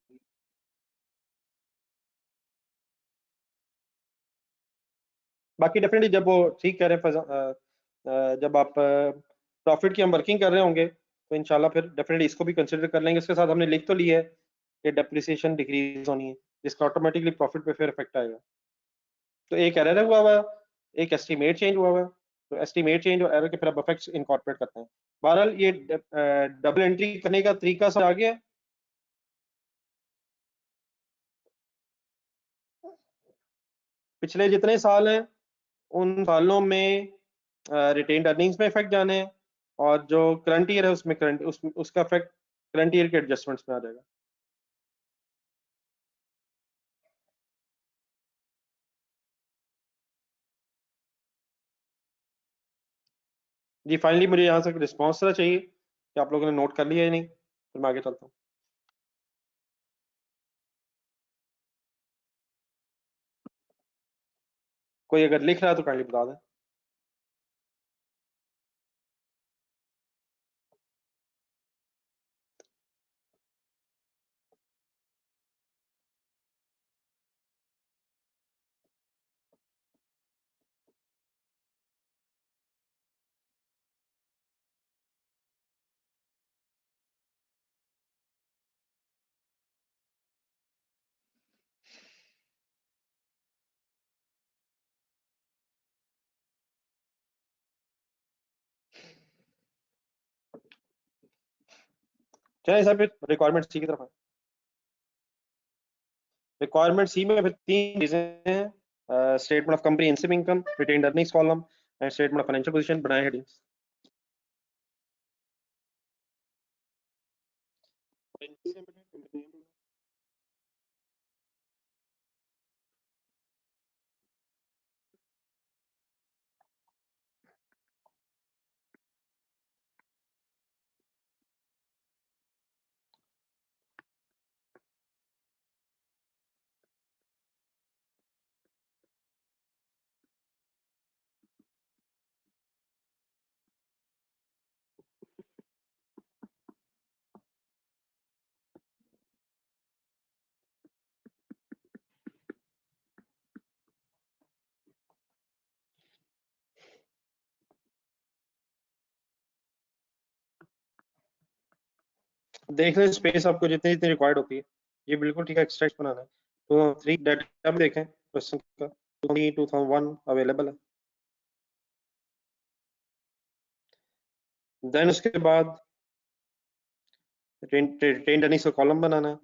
बाकी डेफिनेटली जब वो ठीक कह रहे हैं जब आप प्रॉफिट की हम वर्किंग कर रहे होंगे तो इंशाल्लाह फिर डेफिनेटली इसको भी कंसिडर कर लेंगे। इसके साथ हमने लिख तो लिया है कि डेप्रिसिएशन डिक्रीज होनी है, जिसका ऑटोमेटिकली प्रॉफिट पे फिर इफेक्ट आएगा। तो एक एरर हुआ हुआ है, एक एस्टीमेट चेंज हुआ हुआ है, तो एस्टीमेट चेंज और एरर के फिर अब इफेक्ट्स इनकॉर्पोरेट करते हैं। बहरहाल ये डबल एंट्री करने का तरीका समझ आ गया। पिछले जितने साल हैं उन सालों में रिटेन्ड अर्निंग्स में इफेक्ट जाने हैं, और जो करंट ईयर है उसमें उसका इफेक्ट करंट ईयर के एडजस्टमेंट्स में आ जाएगा। जी फाइनली मुझे यहाँ से रिस्पॉन्स जरा चाहिए कि आप लोगों ने नोट कर लिया है नहीं, फिर मैं आगे चलता हूँ। कोई अगर लिख रहा है तो काइंडली बता दें। चलिए सर, फिर रिक्वायरमेंट सी की तरफ। रिक्वायरमेंट सी में फिर तीन चीजें हैं, statement of comprehensive income, retained earnings column and statement of financial position, बनाए हेडिंग्स। देख लें स्पेस आपको जितनी जितनी रिक्वायर्ड होती है, ये बिल्कुल ठीक है। एक्सट्रैक्ट बनाना है तो 3 डाटा भी देखें क्वेश्चन का, 2001 अवेलेबल है। देन उसके बाद रिटेन्ड अर्निंग्स का कॉलम बनाना है।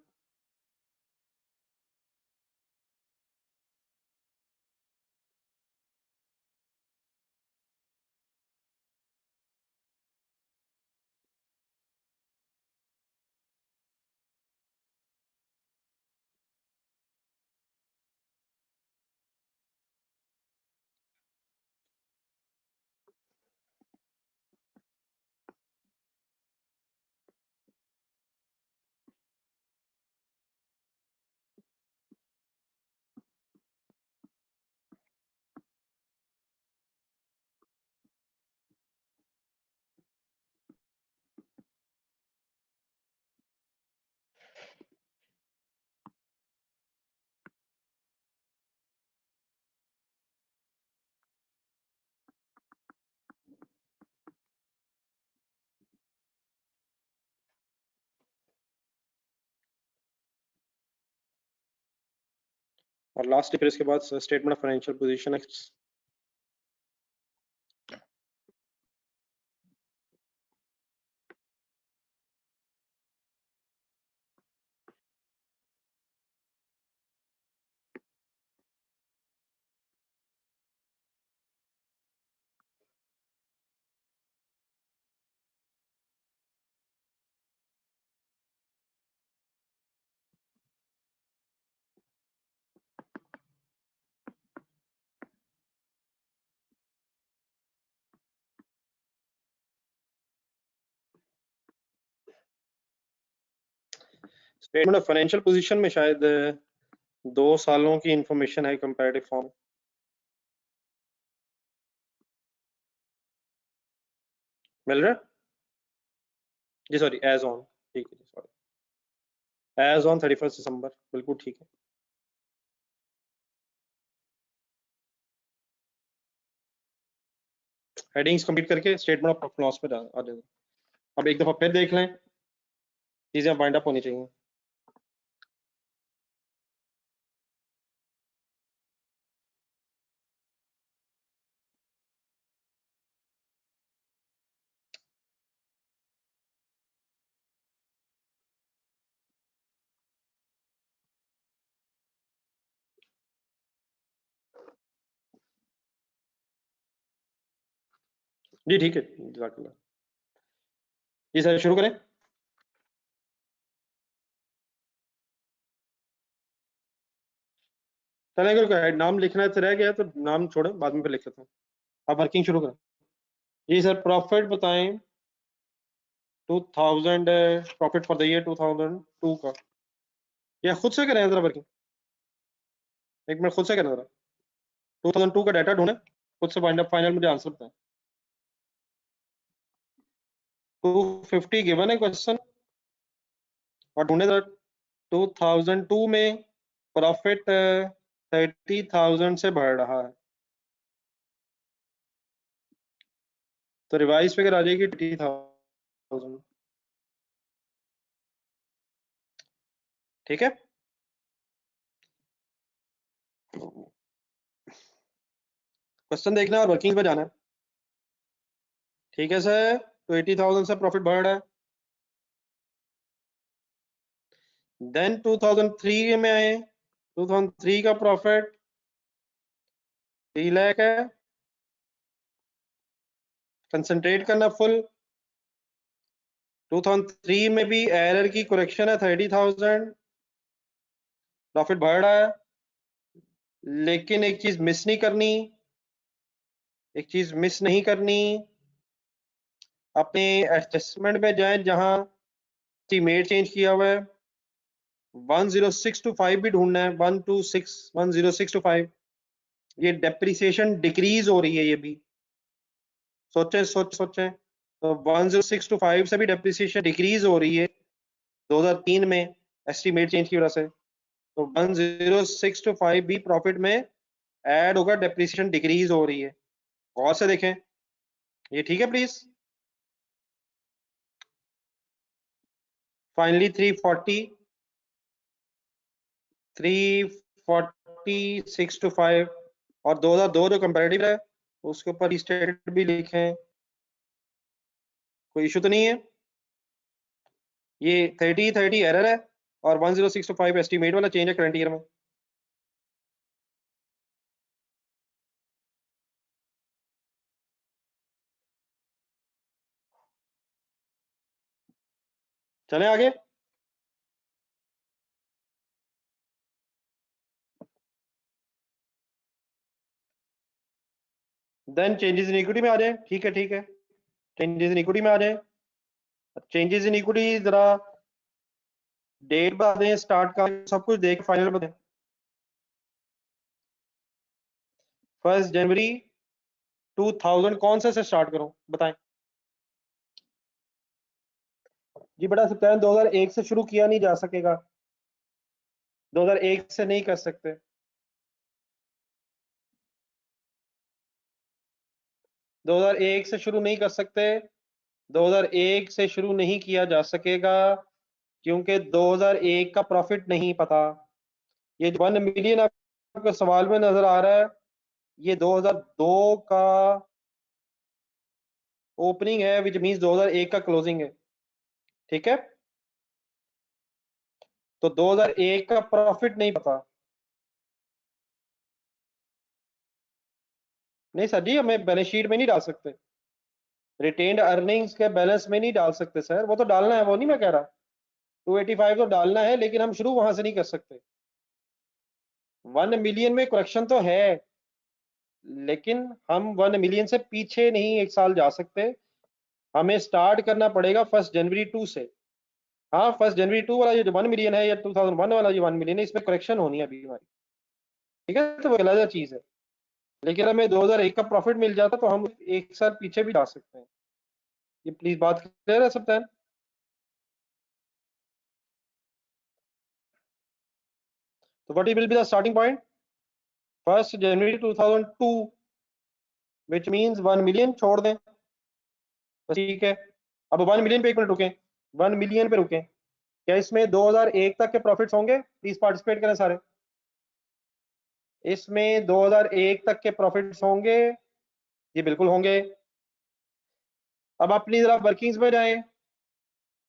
और लास्ट फिर इसके बाद statement of financial position. Statement of financial position में शायद 2 सालों की इंफॉर्मेशन है कंपैरेटिव फॉर्म। मिल रहा है जी? सॉरी, एज ऑन, ठीक है जी, सॉरी, एज ऑन 31 दिसंबर, बिल्कुल ठीक है। हेडिंग्स कंप्लीट करके स्टेटमेंट ऑफ प्रॉफिट लॉस पे आ जाएगा। अब एक दफा फिर देख लें, चीजें वाइंड अप होनी चाहिए। जी ठीक है, जज़ाकल्लाह। जी सर, शुरू करें। चलें, अगर नाम लिखना से रह गया तो नाम छोड़ें, बाद में फिर लिख लेते हैं। आप वर्किंग शुरू करें। जी सर, प्रॉफिट बताएं 2000, प्रॉफिट फॉर द ईयर 2002 का, या खुद से करें जरा वर्किंग? एक मिनट, खुद से करें जरा। 2002 का डाटा ढूंढें, खुद से वाइंड अप फाइनल मुझे आंसर बताएं। 250 गिवन है क्वेश्चन, और ढूंढे जरा 2002 में प्रॉफिट 30,000 से बढ़ रहा है, तो रिवाइज फिगर आ जाएगी 20,000। ठीक है, क्वेश्चन देखना है और वर्किंग पे जाना है। ठीक है सर, तो 80,000 से प्रॉफिट बढ़ रहा है। देन 2003 में आए, 2003 का प्रॉफिट 3 लाख है। कंसंट्रेट करना फुल। 2003 में भी एरर की करेक्शन है 30,000, प्रॉफिट बढ़ रहा है। लेकिन एक चीज मिस नहीं करनी, एक चीज मिस नहीं करनी, अपने एडजस्टमेंट में जाए जहां एस्टीमेट चेंज किया हुआ है। 10625 भी ढूंढना है, 10625। ये डेप्रिसिएशन डिक्रीज हो रही है, ये भी सोचें। तो 10625 से भी डेप्रिसिएशन डिक्रीज हो रही है 2003 में एस्टीमेट चेंज की वजह से। तो 10625 भी प्रॉफिट में ऐड होगा, डेप्रिसिएशन डिक्रीज हो रही है। गौर से देखें, ये ठीक है प्लीज। फाइनली 340 और 2002 जो कंपैरेटिव है उसके ऊपर स्टेट भी लिखें, कोई इशू तो नहीं है। ये 30 एरर है और 10625 एस्टीमेट वाला चेंज है करंट ईयर में। चलें आगे। देन चेंजेस इन इक्विटी में आ जाए। ठीक है, ठीक है, चेंजेस इन इक्विटी में आ जाए। चेंजेस इन इक्विटी जरा डेट बता दें, स्टार्ट का सब कुछ देख फाइनल बताएं। 1 जनवरी 2000 कौन से स्टार्ट करूं, बताएं जी। बेटा सितंबर 2001 से शुरू किया नहीं जा सकेगा, 2001 से नहीं कर सकते। 2001 से शुरू नहीं कर सकते, 2001 से शुरू नहीं किया जा सकेगा, क्योंकि 2001 का प्रॉफिट नहीं पता। ये 1 मिलियन आपके सवाल में नजर आ रहा है, ये 2002 का ओपनिंग है, विच मींस 2001 का क्लोजिंग है। ठीक है, तो 2001 का प्रॉफिट नहीं पता। नहीं सर जी, हमें बैलेंस शीट में नहीं डाल सकते, रिटेन्ड अर्निंग्स के बैलेंस में नहीं डाल सकते सर, वो तो डालना है, वो नहीं मैं कह रहा। 285 तो डालना है, लेकिन हम शुरू वहां से नहीं कर सकते। 1 मिलियन में करेक्शन तो है, लेकिन हम 1 मिलियन से पीछे नहीं एक साल जा सकते। हमें स्टार्ट करना पड़ेगा 1 जनवरी 2 से। हाँ, 1 जनवरी 2 वाला ये जो 1 मिलियन है, या 2001 वाला जो 1 मिलियन है, इसमें करेक्शन होनी है अभी हमारी। ठीक है, तो वो अलग चीज है। लेकिन हमें 2001 का प्रॉफिट मिल जाता तो हम एक साल पीछे भी जा सकते हैं। ये प्लीज बात क्लियर है सब? तो what will be the starting point? 1st January 2002, which means 1 million छोड़ दें, बस ठीक है। अब 1 मिलियन पे एक मिनट रुकें, 1 मिलियन पे रुकें। क्या इसमें 2001 तक के प्रॉफिट्स होंगे? प्लीज पार्टिसिपेट करें सारे। इसमें 2001 तक के प्रॉफिट्स होंगे? ये बिल्कुल होंगे। अब आप प्लीज जरा वर्किंग्स में जाएं,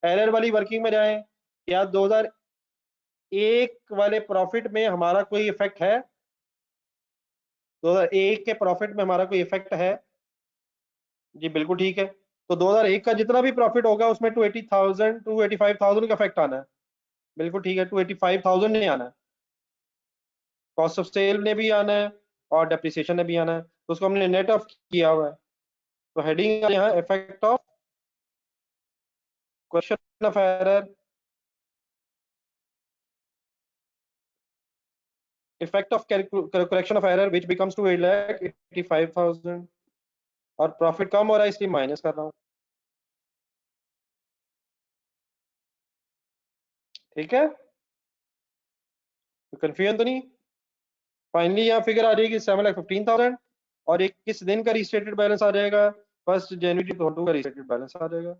एरर वाली वर्किंग में जाएं। क्या 2001 वाले प्रॉफिट में हमारा कोई इफेक्ट है? 2001 के प्रॉफिट में हमारा कोई इफेक्ट है? जी बिल्कुल ठीक है। तो 2001 का जितना भी प्रॉफिट होगा उसमें 280,000 285,000 का इफेक्ट आना है। बिल्कुल ठीक है, 285,000 नहीं आना है। कॉस्ट ऑफ सेल ने भी आना है और डेप्रिसिएशन ने भी आना है, तो उसको हमने नेट ऑफ किया हुआ है। तो हेडिंग यहाँ effect of question of error, effect of correction of error which becomes to 8,85,000, और प्रॉफिट कम हो रहा है इसलिए माइनस कर रहा हूँ। ठीक है, तो कंफ्यूजन तो नहीं? फाइनली यहाँ फिगर आ जाएगी 7,15,000, और एक किस दिन का रिस्टेटेड बैलेंस आ जाएगा? 1 जनवरी 2002 का रिस्टेटेड बैलेंस आ जाएगा।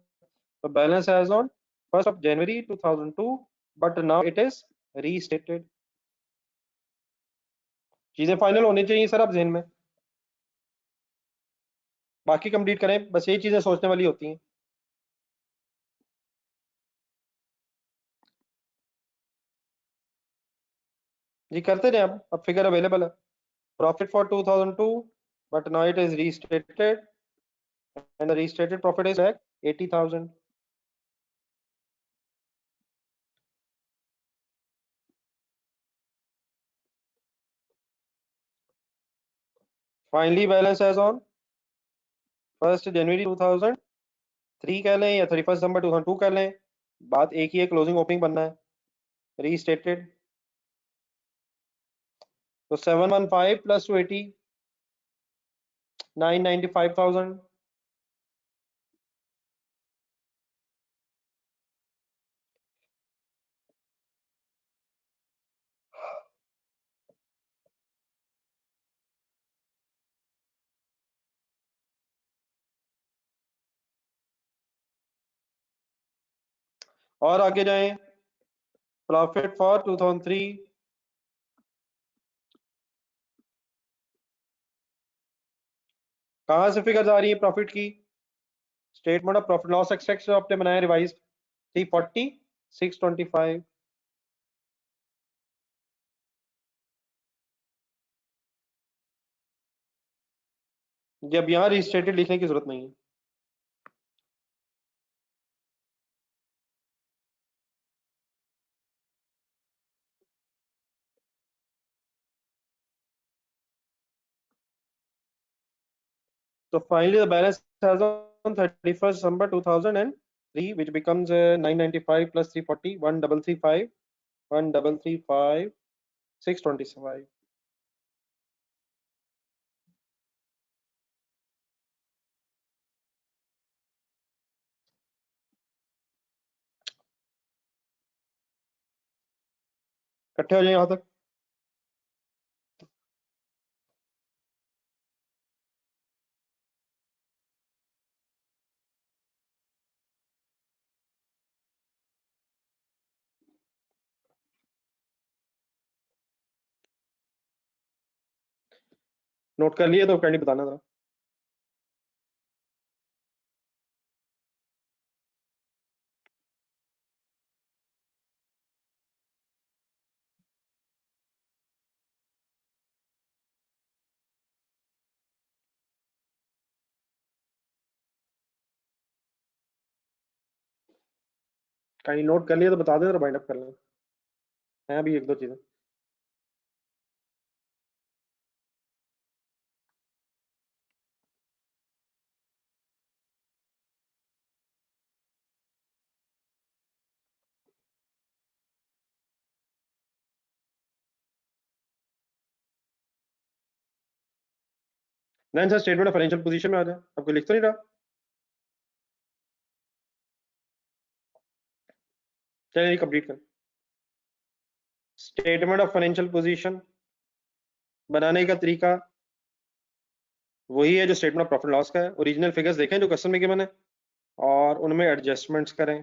तो balance as on 1 January 2002, but now it is restated. चीजें फाइनल होनी चाहिए सर अब जहन में, बाकी कंप्लीट करें, बस यही चीजें सोचने वाली होती हैं। जी करते रहे, अब फिगर अवेलेबल है। Profit for 2002, but now it is restated, and the restated profit is like 80,000। Finally balance as on 1 January 2003 कह लें या 31 दिसंबर 2002 कह लें, बात एक ही है, क्लोजिंग ओपनिंग बनना है। रीस्टेटेड, तो 715 प्लस 280, 995,000। और आगे जाएं, प्रॉफिट फॉर 2003, कहां से फिगर आ रही है प्रॉफिट की? Statement of profit loss expect जो आपने बनाया रिवाइज 340 625। जब यहाँ रिस्टेटेड लिखने की जरूरत नहीं है। तो finally the balance as on 31 December 2003, which becomes 995 plus 340, 1335, 1335 625। इकट्ठे हो जाए यहाँ तक। नोट कर लिए तो कैंडी बताना था। कहीं नोट कर लिए तो बता दे, तो बाइंड अप कर लें। हैं अभी एक दो चीजें। नहीं sir, statement of financial position में आ जाए, आपको लिख तो नहीं रहा? चलिए कंप्लीट कर। स्टेटमेंट ऑफ फाइनेंशियल पोजीशन बनाने का तरीका वही है जो स्टेटमेंट ऑफ प्रॉफिट लॉस का है। ओरिजिनल फिगर्स देखें जो क्वेश्चन में गिवन है और उनमें एडजस्टमेंट्स करें।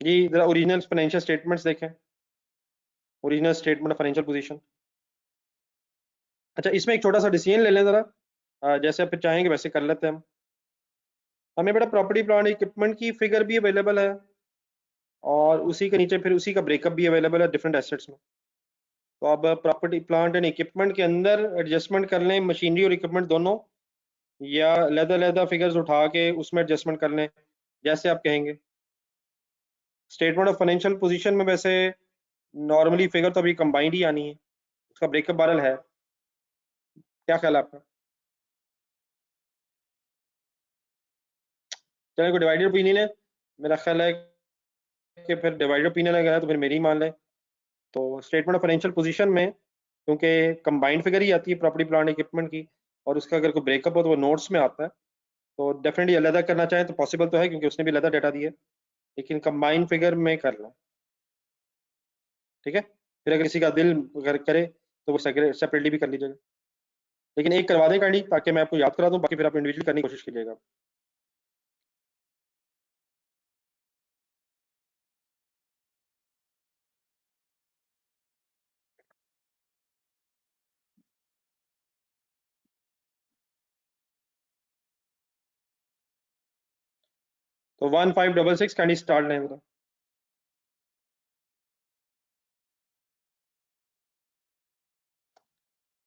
जी जरा ओरिजिनल फाइनेंशियल स्टेटमेंट्स देखें, original statement of financial position. अच्छा इसमें एक छोटा सा डिसीजन ले लें जरा, जैसे आप फिर चाहेंगे वैसे कर लेते हैं हम। हमें बेटा प्रॉपर्टी प्लांट इक्विपमेंट की फिगर भी अवेलेबल है और उसी के नीचे फिर उसी का ब्रेकअप भी अवेलेबल है डिफरेंट एसेट्स में। तो अब प्रॉपर्टी प्लांट एंड इक्विपमेंट के अंदर एडजस्टमेंट कर लें मशीनरी और इक्विपमेंट दोनों, या लहदा फिगर्स उठा के उसमें एडजस्टमेंट कर लें, जैसे आप कहेंगे। स्टेटमेंट ऑफ फाइनेंशियल पोजीशन में वैसे नॉर्मली फिगर तो अभी कंबाइंड ही आनी है, उसका ब्रेकअप बहरहाल है। क्या ख्याल है आपका? चलिए कोई डिवाइडेड ओपिनियन है, मेरा ख्याल है कि फिर डिवाइडेड ओपिनियन अगर है तो फिर मेरी ही मान लें। तो स्टेटमेंट ऑफ फाइनेंशियल पोजीशन में क्योंकि कंबाइंड फिगर ही आती है प्रॉपर्टी प्लांट इक्विपमेंट की, और उसका अगर कोई ब्रेकअप हो तो वो नोट्स में आता है, तो डेफिनेटली अलग करना चाहें तो पॉसिबल तो है क्योंकि उसने भी अलग डेटा दिया है, लेकिन कंबाइंड फिगर में कर लें। ठीक है, फिर अगर किसी का दिल अगर करे तो वो सेपरेटली भी कर लीजिएगा, लेकिन एक करवा दें काइंडली ताकि मैं आपको याद करा दूं, बाकी फिर आप इंडिविजुअली करने की कोशिश कीजिएगा। तो 1566 काइंडली स्टार्ट लें जरा।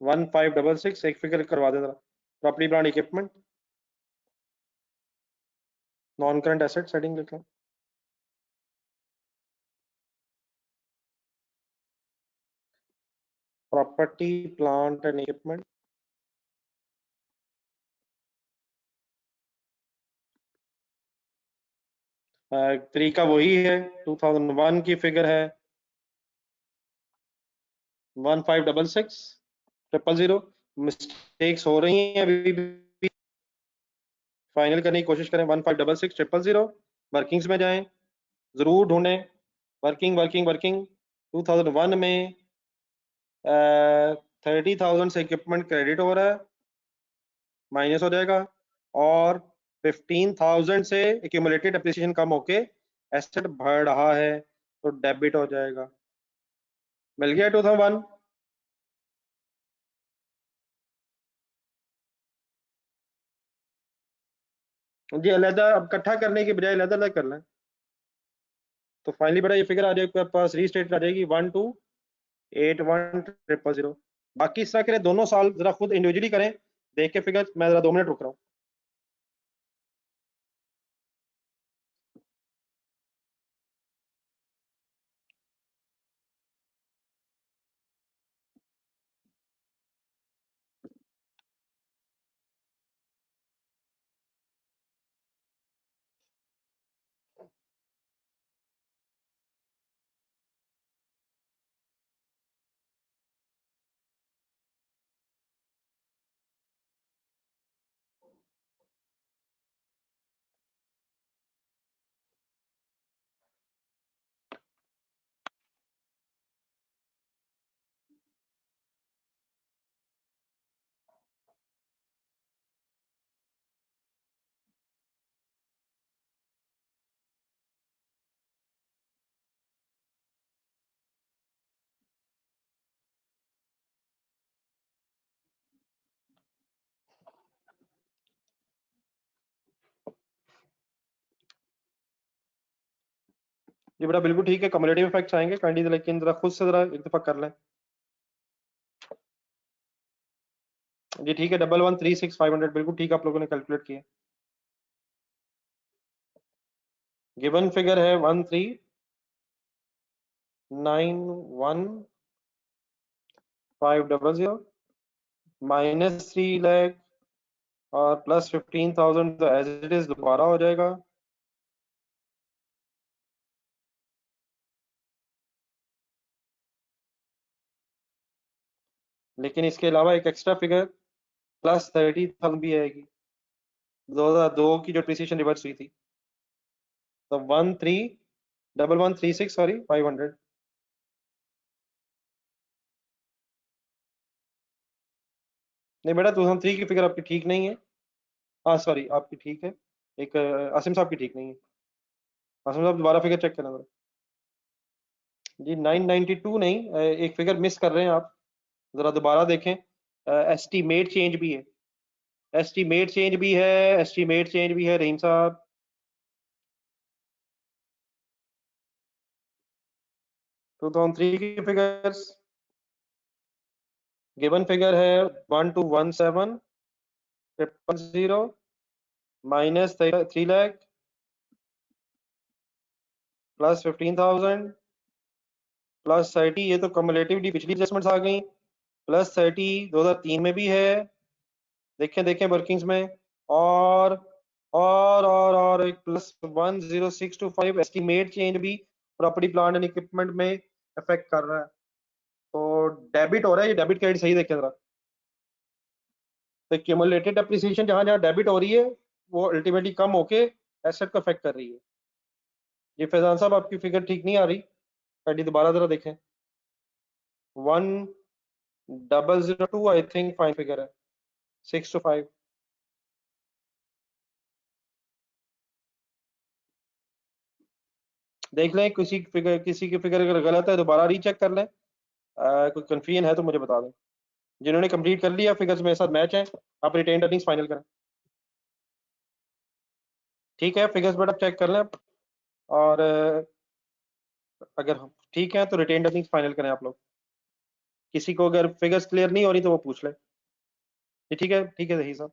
1566 एक फिगर करवा दें जरा। Property plant equipment non current asset setting लिख लें। प्रॉपर्टी प्लांट एंड इक्विपमेंट तरीका वही है, 2001 की फिगर है 1566 मिस्टेक्स हो रही हैं अभी भी, फाइनल करने की कोशिश करें। 1566 वर्किंग्स में जाएं, जरूर ढूंढें वर्किंग वर्किंग वर्किंग। 2001 में 30,000 से इक्विपमेंट क्रेडिट हो रहा है, माइनस हो जाएगा, और 15,000 से एक्यूमुलेटेड एप्रिसिएशन कम होके एसेट बढ़ रहा है तो डेबिट हो जाएगा। मिल गया 2001? जी अलहदा अब इकट्ठा करने की बजाय अलहदा अलग कर लें, तो फाइनली बड़ा ये फिगर आ जाएगी आपके पास, रीस्टेट आ जाएगी 1281,000। बाकी इस तरह के दोनों साल जरा खुद इंडिविजुअली करें, देख के फिगर। मैं जरा 2 मिनट रुक रहा हूँ। ये बड़ा बिल्कुल ठीक है, कम्युलेटिव इफेक्ट्स आएंगे काइंडली, लेकिन जरा खुद से जरा एक दफा कर लें। जी ठीक है, 11,136,500 बिल्कुल ठीक आप लोगों ने कैलकुलेट किया। गिवन फिगर है 13,91,500 माइनस 3 लाख और प्लस 15,000 तो एज इट इज दोबारा हो जाएगा। लेकिन इसके अलावा एक एक्स्ट्रा फिगर प्लस 30,000 भी आएगी, 2002 की जो डिप्रिसिएशन रिवर्स हुई थी। तो 131136 सॉरी 500। नहीं बेटा 2003 की फिगर आपकी ठीक नहीं है। हाँ सॉरी आपकी ठीक है, एक आसिम साहब की ठीक नहीं है। आसिम साहब दोबारा फिगर चेक करना जरा। जी 992 नहीं, एक फिगर मिस कर रहे हैं आप, जरा दोबारा देखें। एस्टीमेट चेंज भी है, एस्टीमेट चेंज भी है, एस्टीमेट चेंज भी है रहीम साहब। टू थाउजेंड थ्री की फिगर्स गिवन फिगर है 1217,000 माइनस 3 लाख प्लस 15,000 प्लस 30, ये तो कम्युलेटिवली पिछली एडजस्टमेंट्स आ गई, प्लस 30 2003 में भी है, देखें देखें वर्किंग्स में, और और एक प्लस 10625 एस्टीमेट चेंज भी प्रॉपर्टी प्लांट एंड इक्विपमेंट में अफेक्ट कर रहा है। तो डेबिट हो रहा है, ये डेबिट क्रेडिट सही देखें जरा। तो क्यूमुलेटेड डेप्रिसिएशन जहां जहां डेबिट हो रही है वो अल्टीमेटली कम होके एसेट को अफेक्ट कर रही है। ये फैजान साहब आपकी फिगर ठीक नहीं आ रही, पहले दोबारा जरा देखें। 1002 आई थिंक फाइन फिगर है, 6 to 5। देख लें, किसी की फिगर अगर गलत है दोबारा रीचेक कर लें। कोई कंफ्यूजन है तो मुझे बता दें। जिन्होंने कंप्लीट कर लिया फिगर्स मेरे साथ मैच हैं, आप रिटेन अर्निंग्स फाइनल करें। ठीक है, फिगर्स बट चेक कर लें, और अगर हम ठीक है तो रिटेन अर्निंग्स फाइनल करें आप लोग। किसी को अगर फिगर्स क्लियर नहीं हो रही तो वो पूछ ले। जी ठीक है सही साहब।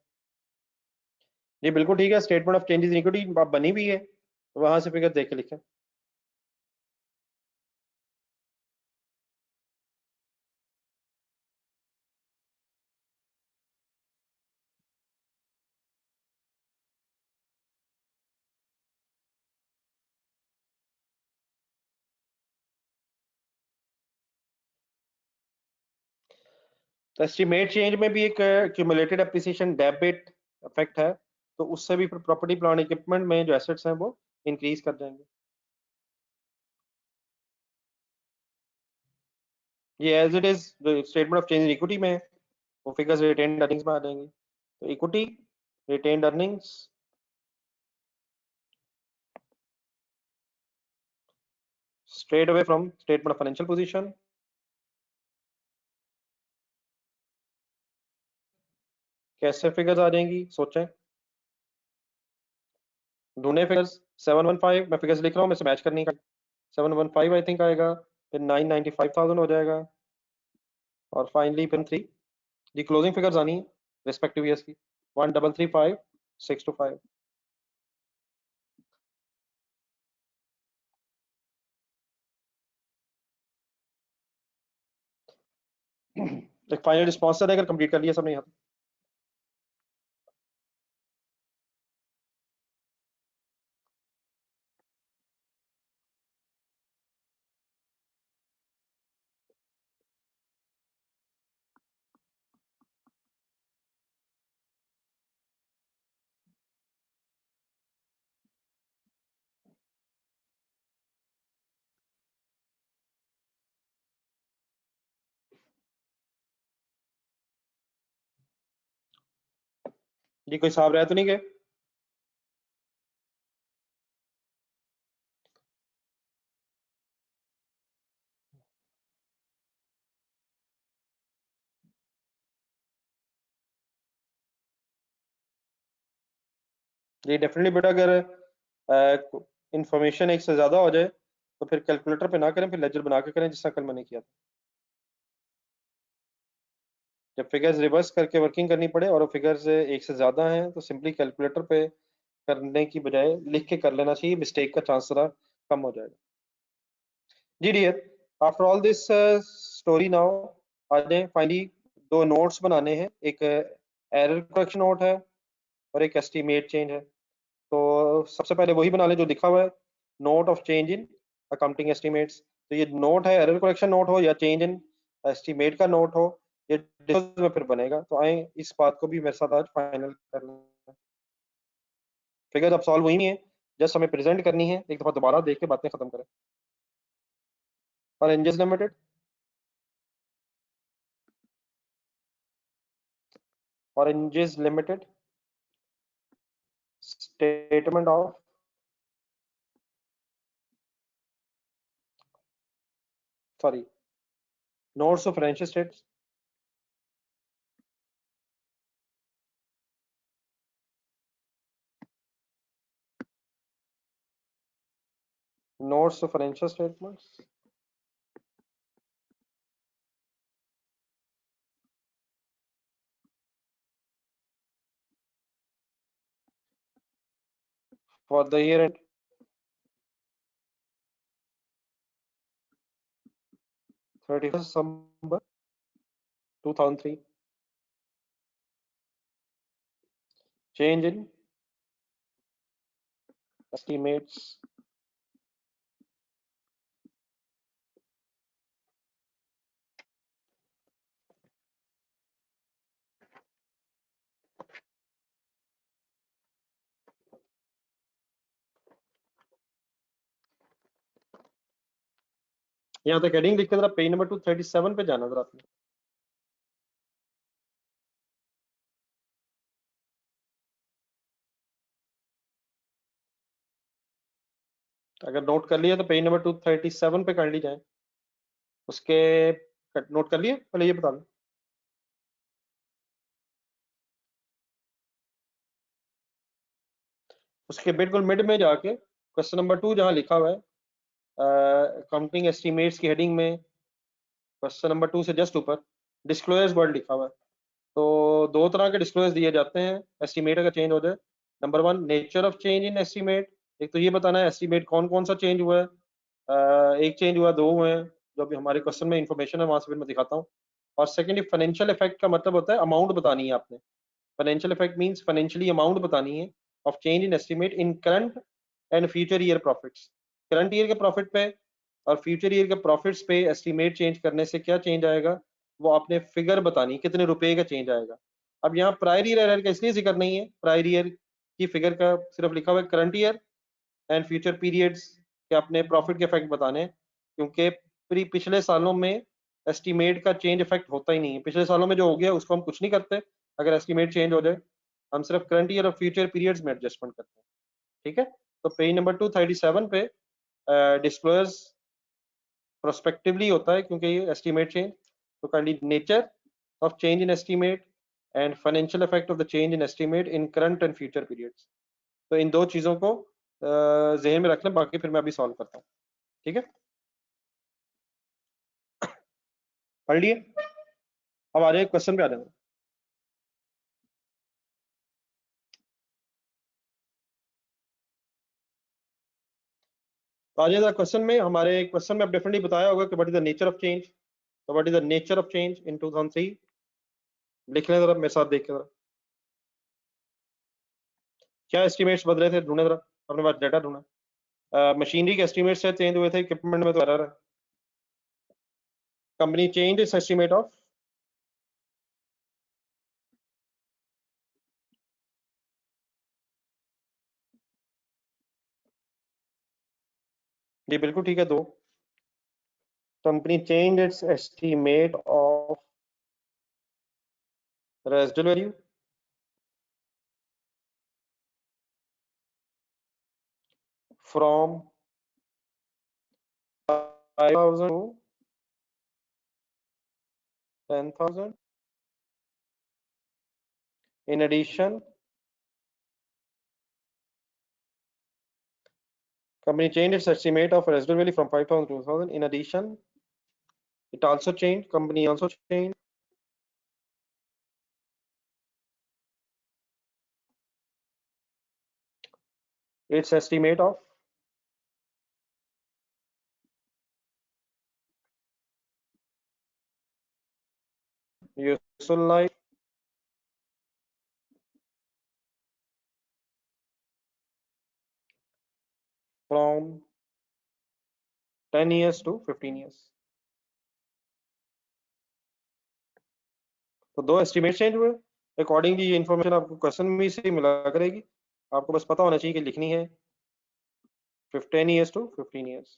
जी बिल्कुल ठीक है, statement of changes in equity आप बनी हुई है, तो वहां से फिगर देख के लिखें। तो एस्टीमेट चेंज में भी एक क्यूमुलेटेड एप्रिसिएशन डेबिट इफेक्ट है, तो उससे भी प्रॉपर्टी प्लांट इक्विपमेंट में जो एसेट्स हैं वो इंक्रीज कर जाएंगे। ये as it is statement of change in equity में है, वो फिगर्स रिटेन्ड अर्निंग्स में आ जाएंगी। तो equity retained earnings straight away from statement of financial position. कैसे फिगर्स आ जाएंगी सोचें, ढूंढे फिगर्स। 715 मैं फिगर्स लिख रहा हूँ, मैं से मैच करनी का। 715 आई थिंक आएगा, फिर 995,000 हो जाएगा, और फाइनली फिर 3 दी क्लोजिंग फिगर्स आनी है रिस्पेक्टिव ईयर्स की। 1335 6 to 5। एक फाइनल रिस्पॉन्स अगर कंप्लीट कर लिया सबने यहाँ। जी कोई हिसाब रहे तो नहीं गए। जी डेफिनेटली बेटा, अगर इंफॉर्मेशन एक से ज्यादा हो जाए तो फिर कैलकुलेटर पे ना करें, फिर लेजर बना के करें, जिसका कल मैंने किया था। जब फिगर्स रिवर्स करके वर्किंग करनी पड़े और फिगर्स एक से ज्यादा हैं तो सिंपली कैलकुलेटर पे करने की बजाय लिख के कर लेना चाहिए, मिस्टेक का चांस थोड़ा कम हो जाएगा। जी dear, after all this story now आज फाइनली दो नोट्स बनाने हैं, एक एरर करेक्शन नोट है और एक एस्टीमेट चेंज है। तो सबसे पहले वही बना लें जो लिखा हुआ है, note of change in accounting estimates. तो ये नोट है, एरर करेक्शन नोट हो या चेंज इन एस्टीमेट का नोट हो, ये डिस्कस में फिर बनेगा। तो आए इस बात को भी मेरे साथ आज फाइनल कर लें। फिगर अब सॉल्व हुई नहीं है, जस्ट हमें प्रेजेंट करनी है, एक दफा दोबारा देख के बातें खत्म करें। Oranges limited, oranges limited statement of sorry notes of financial states, notes of financial statements, for the year end 31st December 2003, change in estimates यहाँ तक हेडिंग लिख के जरा पेज नंबर 237 पे जाना जरा आपने। अगर नोट कर लिया तो पेज नंबर 237 पे कर ली जाए। उसके नोट कर लिए, पहले ये बता दो। उसके बिल्कुल मिड में जाके क्वेश्चन नंबर 2 जहाँ लिखा हुआ है अकाउंटिंग एस्टिमेट्स की हेडिंग में, क्वेश्चन नंबर 2 से जस्ट ऊपर डिस्क्लोजर्स वर्ड लिखा हुआ है। तो दो तरह के डिस्क्लोजर्स दिए जाते हैं एस्टिमेट अगर चेंज हो जाए। Number 1 nature of change in estimate, एक तो ये बताना है एस्टिमेट कौन कौन सा चेंज हुआ है। एक चेंज हुआ, दो हुए हैं, जो अभी हमारे क्वेश्चन में इंफॉर्मेशन है वहां से फिर मैं दिखाता हूँ। और सेकेंडली फाइनेंशियल इफेक्ट का मतलब होता है अमाउंट बतानी है आपने। Financial effect means financially amount बतानी है of change in estimate in current and future year profits. Current year के प्रॉफिट पे और फ्यूचर ईयर के प्रॉफिट्स पे एस्टिमेट चेंज करने से क्या चेंज आएगा, वो आपने फिगर बतानी, कितने रुपए का चेंज आएगा। अब यहाँ प्रायर ईयर एरर का इसलिए जिक्र नहीं है, प्रायर ईयर की फिगर का सिर्फ लिखा हुआ है current year and future periods के अपने प्रॉफिट के इफेक्ट बताने हैं, क्योंकि पिछले सालों में एस्टिमेट का चेंज इफेक्ट होता ही नहीं है। पिछले सालों में जो हो गया उसको हम कुछ नहीं करते अगर एस्टिमेट चेंज हो जाए, हम सिर्फ करंट ईयर और फ्यूचर पीरियड्स में एडजस्टमेंट करते हैं। ठीक है, तो पेज नंबर 237 पे डिस्क्लोज प्रोस्पेक्टिवली होता है क्योंकि ये एस्टिमेट चेंज, तो kindly nature of change in estimate and financial effect of the change in estimate in current and future periods. तो इन दो चीजों को जहन में रख लें, बाकी फिर मैं अभी सॉल्व करता हूँ। ठीक है, पढ़ लिए। अब आ जाए क्वेश्चन पे आ जाए। तो आ जाए क्वेश्चन में, हमारे क्वेश्चन में अब डेफिनेटली बताया होगा कि what is the nature of change. तो what is the nature of change in 2003, लिख लें जरा मेरे साथ देख के जरा। क्या एस्टिमेट्स बदले थे, ढूंढे जरा अपने पास डाटा ढूंढा। मशीनरी के एस्टिमेट से चेंज हुए थे, इक्विपमेंट में तो एरर है। Company change its estimate of, जी बिल्कुल ठीक है। दो, company change its estimate of residual value from 5,000 to 10,000. In addition, company changed its estimate of residual value from 5,000 to 2,000. In addition, it also changed, company also changed its estimate of useful life from 10 years to 15 years. तो दो estimate change हुए। Accordingly ये information आपको question में से मिला करेगी, आपको बस पता होना चाहिए कि लिखनी है 10 years to 15 years.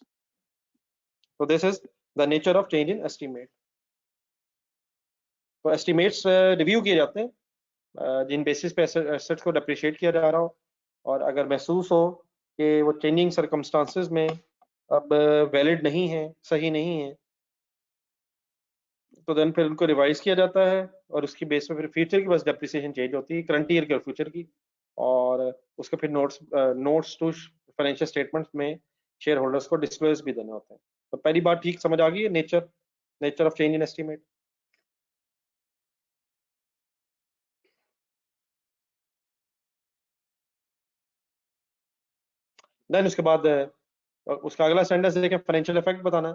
So this is the nature of change in estimate. तो estimates रिव्यू किए जाते हैं जिन बेसिस पे एसेट्स को डेप्रिशिएट किया जा रहा हो, और अगर महसूस हो कि वो चेंजिंग सर्कमस्टांसेस में अब वैलिड नहीं है, सही नहीं है, तो देन फिर उनको रिवाइज किया जाता है, और उसकी बेस पे फिर फ्यूचर की बस डेप्रिसिएशन चेंज होती है, करंट ईयर की और फ्यूचर की, और उसके फिर नोट्स टू फाइनेंशियल स्टेटमेंट्स में शेयर होल्डर्स को डिस्क्लोज भी देने होते हैं। तो पहली बात ठीक समझ आ गई है, nature of change in estimate. Then उसके बाद उसका अगला सेंटेंस देखें, फाइनेंशियल इफेक्ट बताना है।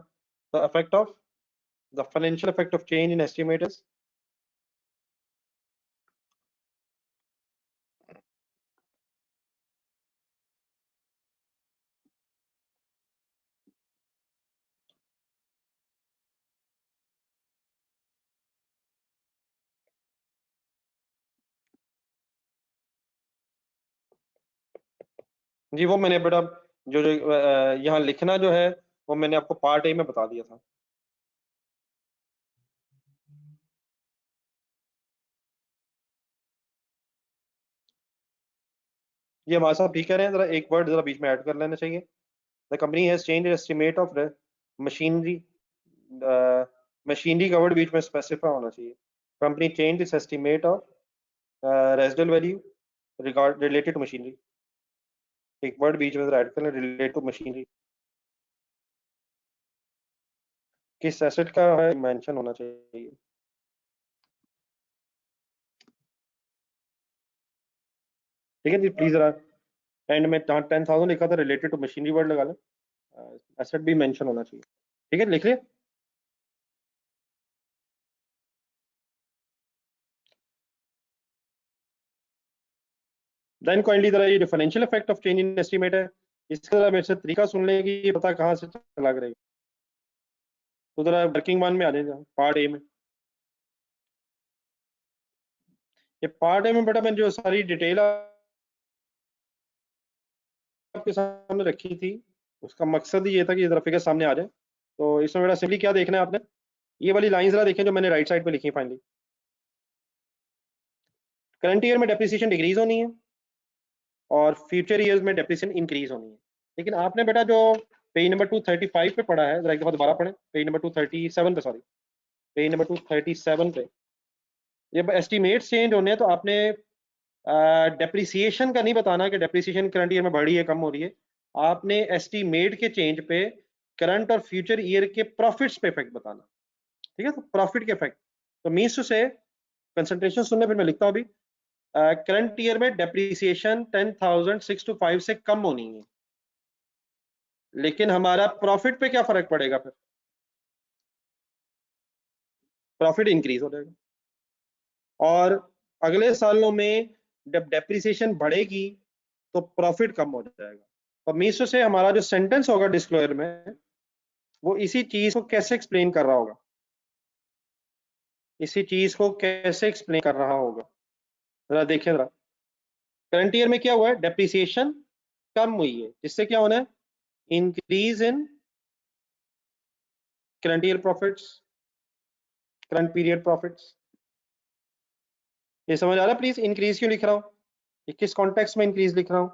The effect of the financial effect of change in estimate is, जी वो मैंने बेटा जो जो यहाँ लिखना जो है वो मैंने आपको पार्ट ए में बता दिया था। ये हमारे साथ ठीक कह रहे हैं, जरा एक वर्ड जरा बीच में ऐड कर लेना चाहिए। The company has change estimate of machinery, machinery का वर्ड बीच में स्पेसिफाई होना चाहिए। Company change its estimate of residual value related to machinery, एक वर्ड बीच में जरा ऐड कर लें, रिलेटेड टू मशीनरी, किस एसेट का है मेंशन होना चाहिए। ठीक है जी, प्लीज जरा एंड में जहाँ 10,000 लिखा था रिलेटेड टू मशीनरी वर्ड लगा लें, एसेट भी मेंशन होना चाहिए। ठीक है, लिख लिया। देन काइंडली जरा ये जो financial effect of change in estimate है, इसका जरा मेरे से तरीका सुन लें कि ये पता कहाँ से चला करेगा। तो जरा वर्किंग वन में आ जाएगा, पार्ट ए में। ये पार्ट ए में बेटा मैंने जो सारी डिटेल आपके सामने रखी थी, उसका मकसद ही ये था कि जरा फिगर सामने आ जाए। तो इसमें बेटा सिंपली क्या देखना है आपने, ये वाली लाइन जरा देखें जो मैंने राइट साइड पे लिखी है। फाइनली करंट ईयर में डेप्रिसिएशन डिक्रीज होनी है और फ्यूचर ईयर्स में डेप्रिसिएशन इंक्रीज होनी है। लेकिन आपने बेटा जो पेज नंबर 235 पे पढ़ा है, जरा एक दफा दोबारा पढ़ें, पेज नंबर 237 पे, सॉरी पेज नंबर 237 पे जब एस्टिमेट्स चेंज होने हैं तो आपने डेप्रिसिएशन का नहीं बताना कि डेप्रिसिएशन करंट ईयर में बढ़ी है कम हो रही है, आपने एस्टिमेट के चेंज पे करंट और फ्यूचर ईयर के प्रॉफिट्स पे इफेक्ट बताना। ठीक है, तो प्रॉफिट के इफेक्ट, तो मीन्स टू से कंसंट्रेशन सुनने फिर मैं लिखता हूँ अभी, करंट ईयर में डेप्रिसिएशन 10,625 से कम होनी है, लेकिन हमारा प्रॉफिट पे क्या फर्क पड़ेगा, फिर प्रॉफिट इंक्रीज हो जाएगा। और अगले सालों में जब डेप्रिसिएशन बढ़ेगी तो प्रॉफिट कम हो जाएगा। और मीसो से हमारा जो सेंटेंस होगा डिस्क्लोजर में, वो इसी चीज को कैसे एक्सप्लेन कर रहा होगा, इसी चीज को कैसे एक्सप्लेन कर रहा होगा, जरा देखिए जरा। करंट ईयर में क्या हुआ है, डेप्रिसिएशन कम हुई है, जिससे क्या होना है, increase in current year profits, current period profits. ये समझ आ रहा है? प्लीज इंक्रीज क्यों लिख रहा हूँ, ये किस कॉन्टेक्स्ट में इंक्रीज लिख रहा हूँ,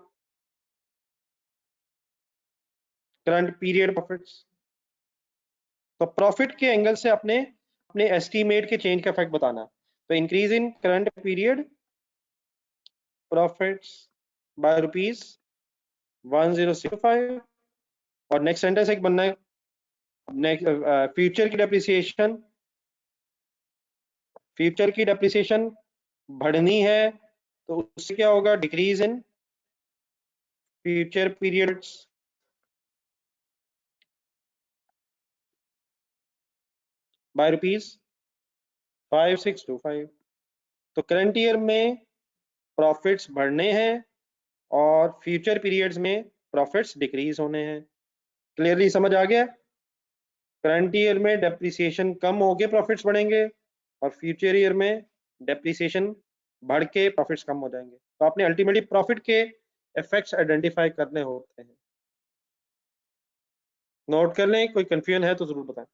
करंट पीरियड प्रॉफिट्स। तो प्रॉफिट के एंगल से अपने अपने एस्टीमेट के चेंज का इफेक्ट बताना है। तो increase in current period profits by ₹1065, और नेक्स्ट सेंटेंस एक बनना है, फ्यूचर की डेप्रिसिएशन, फ्यूचर की डेप्रिसिएशन बढ़नी है तो उससे क्या होगा, decrease in future periods by ₹5625। तो करंट ईयर में प्रॉफिट्स बढ़ने हैं और फ्यूचर पीरियड्स में प्रॉफिट्स डिक्रीज होने हैं। क्लियरली समझ आ गया? करंट ईयर में डेप्रिसिएशन कम होके प्रॉफिट्स बढ़ेंगे और फ्यूचर ईयर में डेप्रिसिएशन बढ़ के प्रॉफिट्स कम हो जाएंगे। तो आपने अल्टीमेटली प्रॉफिट के इफेक्ट्स आइडेंटिफाई करने होते हैं। नोट कर लें, कोई कंफ्यूजन है तो जरूर बताएं।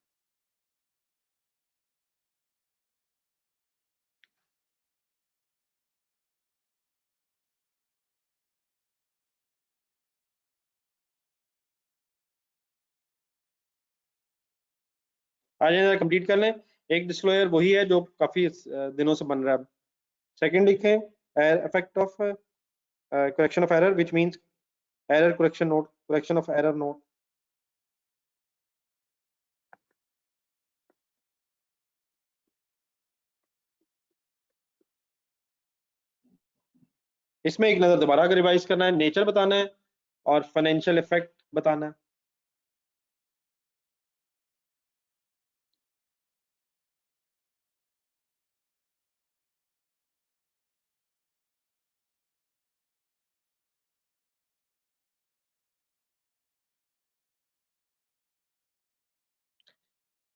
आज जरा कंप्लीट कर लें। एक डिस्क्लोजर वही है जो काफी दिनों से बन रहा है। सेकंड लिखें, effect of correction of error, which means error correction note, correction of error note. इसमें एक नजर दोबारा अगर रिवाइज करना है, नेचर बताना है और फाइनेंशियल इफेक्ट बताना है।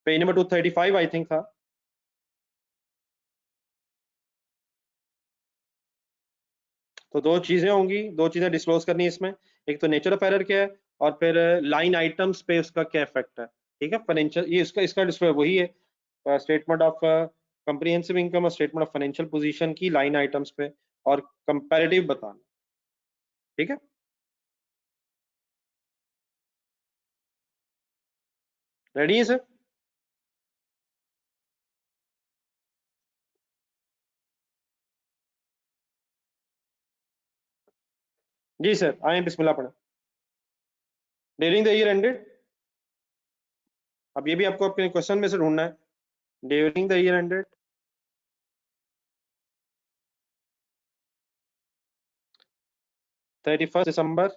पेज नंबर 235 आई थिंक था। तो दो चीजें होंगी, दो चीजें डिस्क्लोज करनी है इसमें। एक तो नेचर ऑफ एरर क्या है, और फिर लाइन आइटम्स पे उसका क्या इफेक्ट है। ठीक है, फाइनेंशियल, ये इसका इसका डिस्क्लोजर वही है, स्टेटमेंट ऑफ कंप्रिहेंसिव इनकम और स्टेटमेंट ऑफ फाइनेंशियल पोजीशन की लाइन आइटम्स पे, और कंपैरेटिव बताना। ठीक है, रेडी है सर? जी सर, आए बिस्मिल्लाह पढ़ें। ड्यूरिंग द ईयर एंडेड, अब ये भी आपको अपने क्वेश्चन में से ढूंढना है। During the year ended 31 December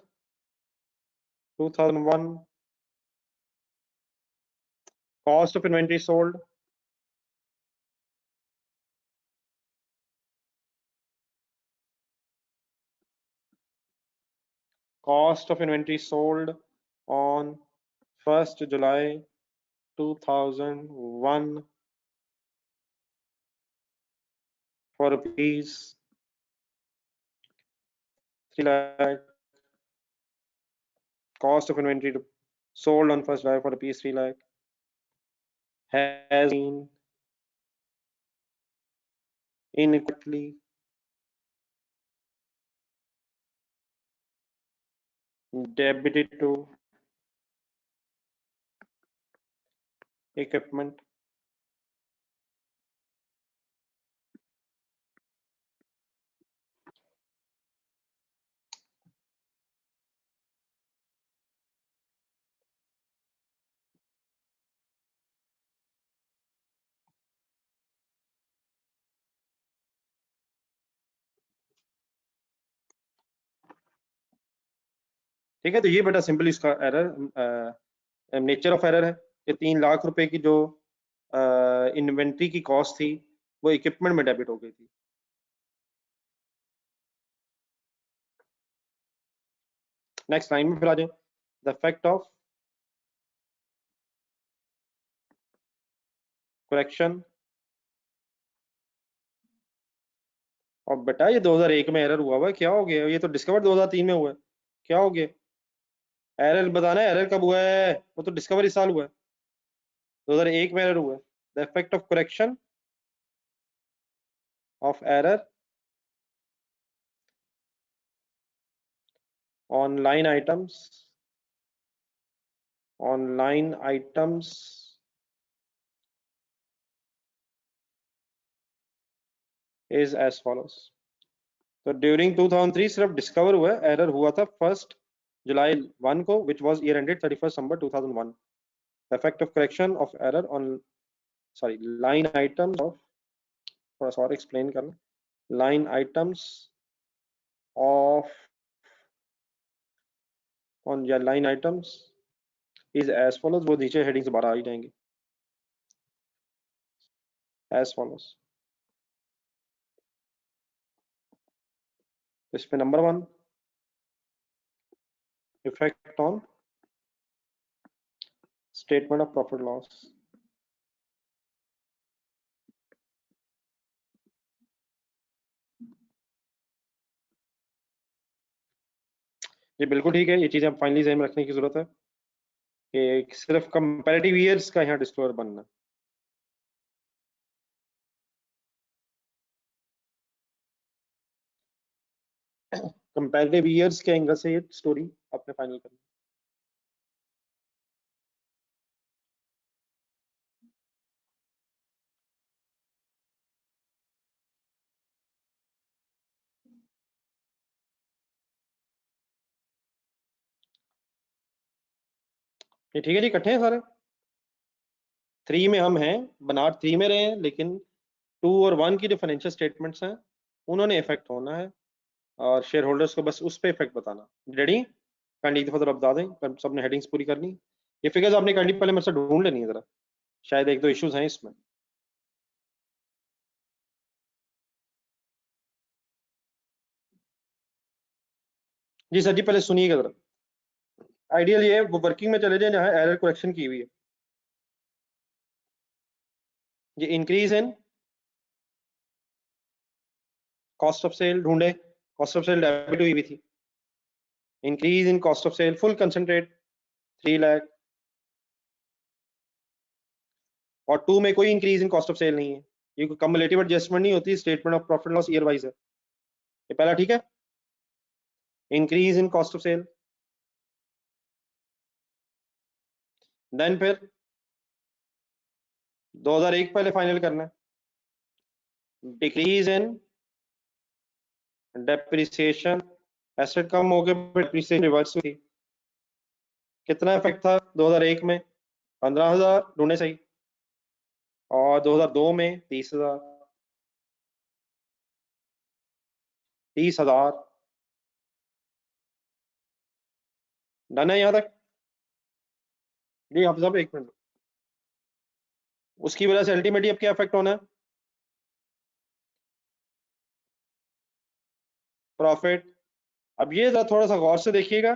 2001, cost of inventory sold, cost of inventory sold on 1st July 2001 for rupees 3 lakh. Cost of inventory sold on 1st July for rupees 3 lakh has been inadequately debited to equipment. ठीक है, तो ये बड़ा simple इसका error, nature of error है कि 3 लाख रुपए की जो इन्वेंट्री की कॉस्ट थी वो इक्विपमेंट में डेबिट हो गई थी। नेक्स्ट लाइन में फिर आ जाए, द इफेक्ट ऑफ करेक्शन। और बेटा ये 2001 में एरर हुआ हुआ है, क्या हो गया? ये तो डिस्कवर 2003 में हुआ है, क्या हो गया? एरर बताना है, एरर कब हुआ है? वो तो डिस्कवर इस साल हुआ है, 2001 में एरर हुआ है। The effect of correction of error on line items, on line items is as follows. तो ड्यूरिंग 2003 सिर्फ डिस्कवर हुआ है, एरर हुआ था 1 जुलाई 1 को, which was year ended 31 December 2001। Effect of correction of error on, sorry, line items of, थोड़ा सा और एक्सप्लेन करना, लाइन आइटम्स ऑफ ऑन या line items is as follows. वो नीचे हेडिंग्स दोबारा आ ही जाएंगे, एज फॉलोज। इस पे number 1, effect on statement of profit loss. ये बिल्कुल ठीक है, ये चीजें फाइनली ध्यान में रखने की जरूरत है। कि सिर्फ कंपैरेटिव ईयर्स का यहाँ डिस्क्लोजर बनना। कंपैरेटिव ईयर्स के एंगल से ये स्टोरी आपने फाइनल करनी। ये ठीक है जी, इकट्ठे हैं सारे। 3 में हम हैं, बनाट 3 में रहे हैं, लेकिन 2 और 1 की जो फाइनेंशियल स्टेटमेंट्स हैं उन्होंने इफेक्ट होना है, और शेयर होल्डर्स को बस उस पर इफेक्ट बताना। रेडी? काइंडली एक दफा जरा बता दें, सबने हेडिंग्स पूरी करनी। ये फिगर्स आपने काइंडली पहले मेरे से ढूंढ लेनी है जरा, शायद एक दो इश्यूज हैं इसमें। जी सर जी, पहले सुनिएगा जरा। आइडियल ये है, वो वर्किंग में चले जाए जहाँ एरर करेक्शन की हुई है। ये increase in cost of sale ढूंढे, कॉस्ट ऑफ सेल डेबिट हुई थी। Increase in cost of sale full concentrate 3 lakh, और 2 में कोई increase in cost of sale नहीं है। ये कोई कम्युलेटिव एडजस्टमेंट नहीं होती, statement of profit loss year wise है। ये पहला ठीक है, increase in cost of sale. Then फिर 2001 पहले फाइनल करना है, डिक्रीज इन डेप्रिसिएशन, एसेट कम हो गए, डेप्रिसिएशन रिवर्स हुई। कितना इफेक्ट था 2001 में? 15,000 ढूंढे सही, और 2002 में 30,000। 30,000 डन है यहाँ तक? जी हाफिज साहब, एक मिनट। उसकी वजह से अल्टीमेटली अब क्या इफेक्ट होना है? प्रॉफिट। अब ये जरा थोड़ा सा गौर से देखिएगा,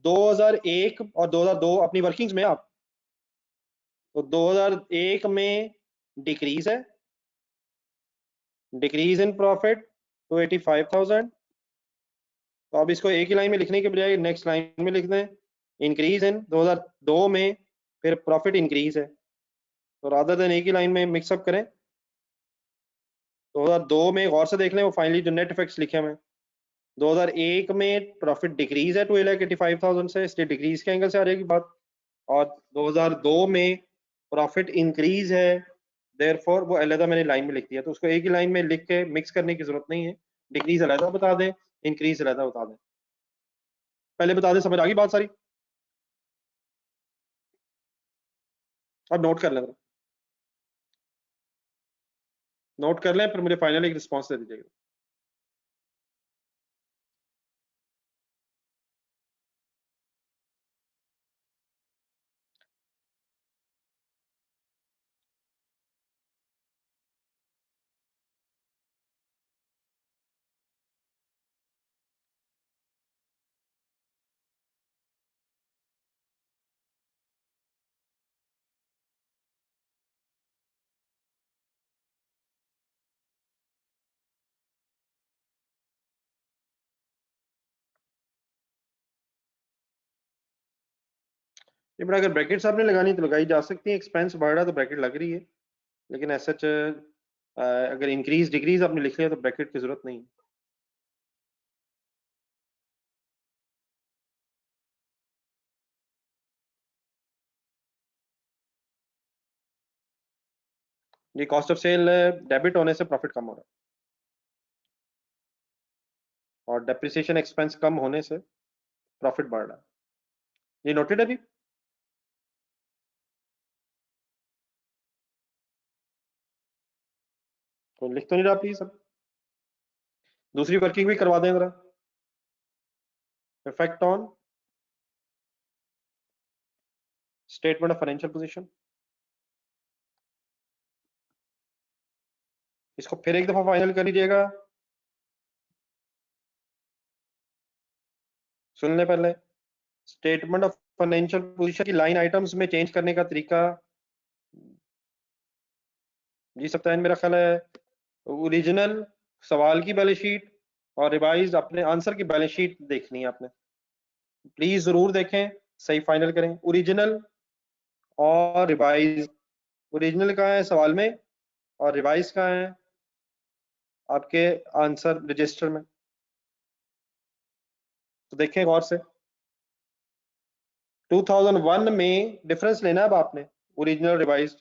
2001 और 2002 अपनी वर्किंग्स में आप, तो 2001 में डिक्रीज है, डिक्रीज इन प्रॉफिट टू 85,000। तो अब इसको एक ही लाइन में लिखने के बजाय नेक्स्ट लाइन में लिख दें, इंक्रीज इन 2002 में फिर प्रॉफिट इंक्रीज है। तो रादर देन एक ही लाइन में मिक्सअप करें, 2002 में गौर से देख लें वो फाइनली जो नेट इफेक्ट्स लिखे हुए हैं। 2001 में प्रॉफिट डिक्रीज है 2,85,000 से, इसलिए डिक्रीज के एंगल से आ जाएगी बात। और 2002 में प्रॉफिट इंक्रीज है, देयरफॉर वो अलग मैंने लाइन में लिख दिया, तो उसको एक ही लाइन में लिख के मिक्स करने की जरूरत नहीं है। डिक्रीज अलग बता दें, इंक्रीज अलग बता दें। पहले बता दें, समझ आ गई बात सारी? अब नोट कर लें, नोट कर लें, फिर मुझे फाइनल एक रिस्पॉन्स दे दीजिएगा। ये बड़ा, अगर ब्रैकेट्स आपने लगानी तो लगाई जा सकती है, एक्सपेंस बढ़ रहा है तो ब्रैकेट लग रही है, लेकिन ऐसा अगर इंक्रीज डिक्रीज आपने लिख लिया तो ब्रैकेट की जरूरत नहीं है। ये कॉस्ट ऑफ सेल डेबिट होने से प्रॉफिट कम हो रहा है, और डेप्रिसिएशन एक्सपेंस कम होने से प्रॉफिट बढ़ रहा है। ये नोटेड है जी? तो लिख तो नहीं रहा प्लीज सब। दूसरी वर्किंग भी करवा दें जरा, effect on statement of financial position. इसको फिर एक दफा फाइनल कर लीजिएगा, सुन ले पहले। स्टेटमेंट ऑफ फाइनेंशियल पोजीशन की लाइन आइटम्स में चेंज करने का तरीका जी सकता है, मेरा ख्याल है ओरिजिनल सवाल की बैलेंस शीट और रिवाइज अपने आंसर की बैलेंस शीट देखनी है आपने, प्लीज जरूर देखें, सही फाइनल करें। ओरिजिनल और रिवाइज, ओरिजिनल कहाँ है सवाल में और रिवाइज कहाँ है आपके आंसर रजिस्टर में। तो देखें गौर से, 2001 में डिफरेंस लेना है अब आपने, ओरिजिनल रिवाइज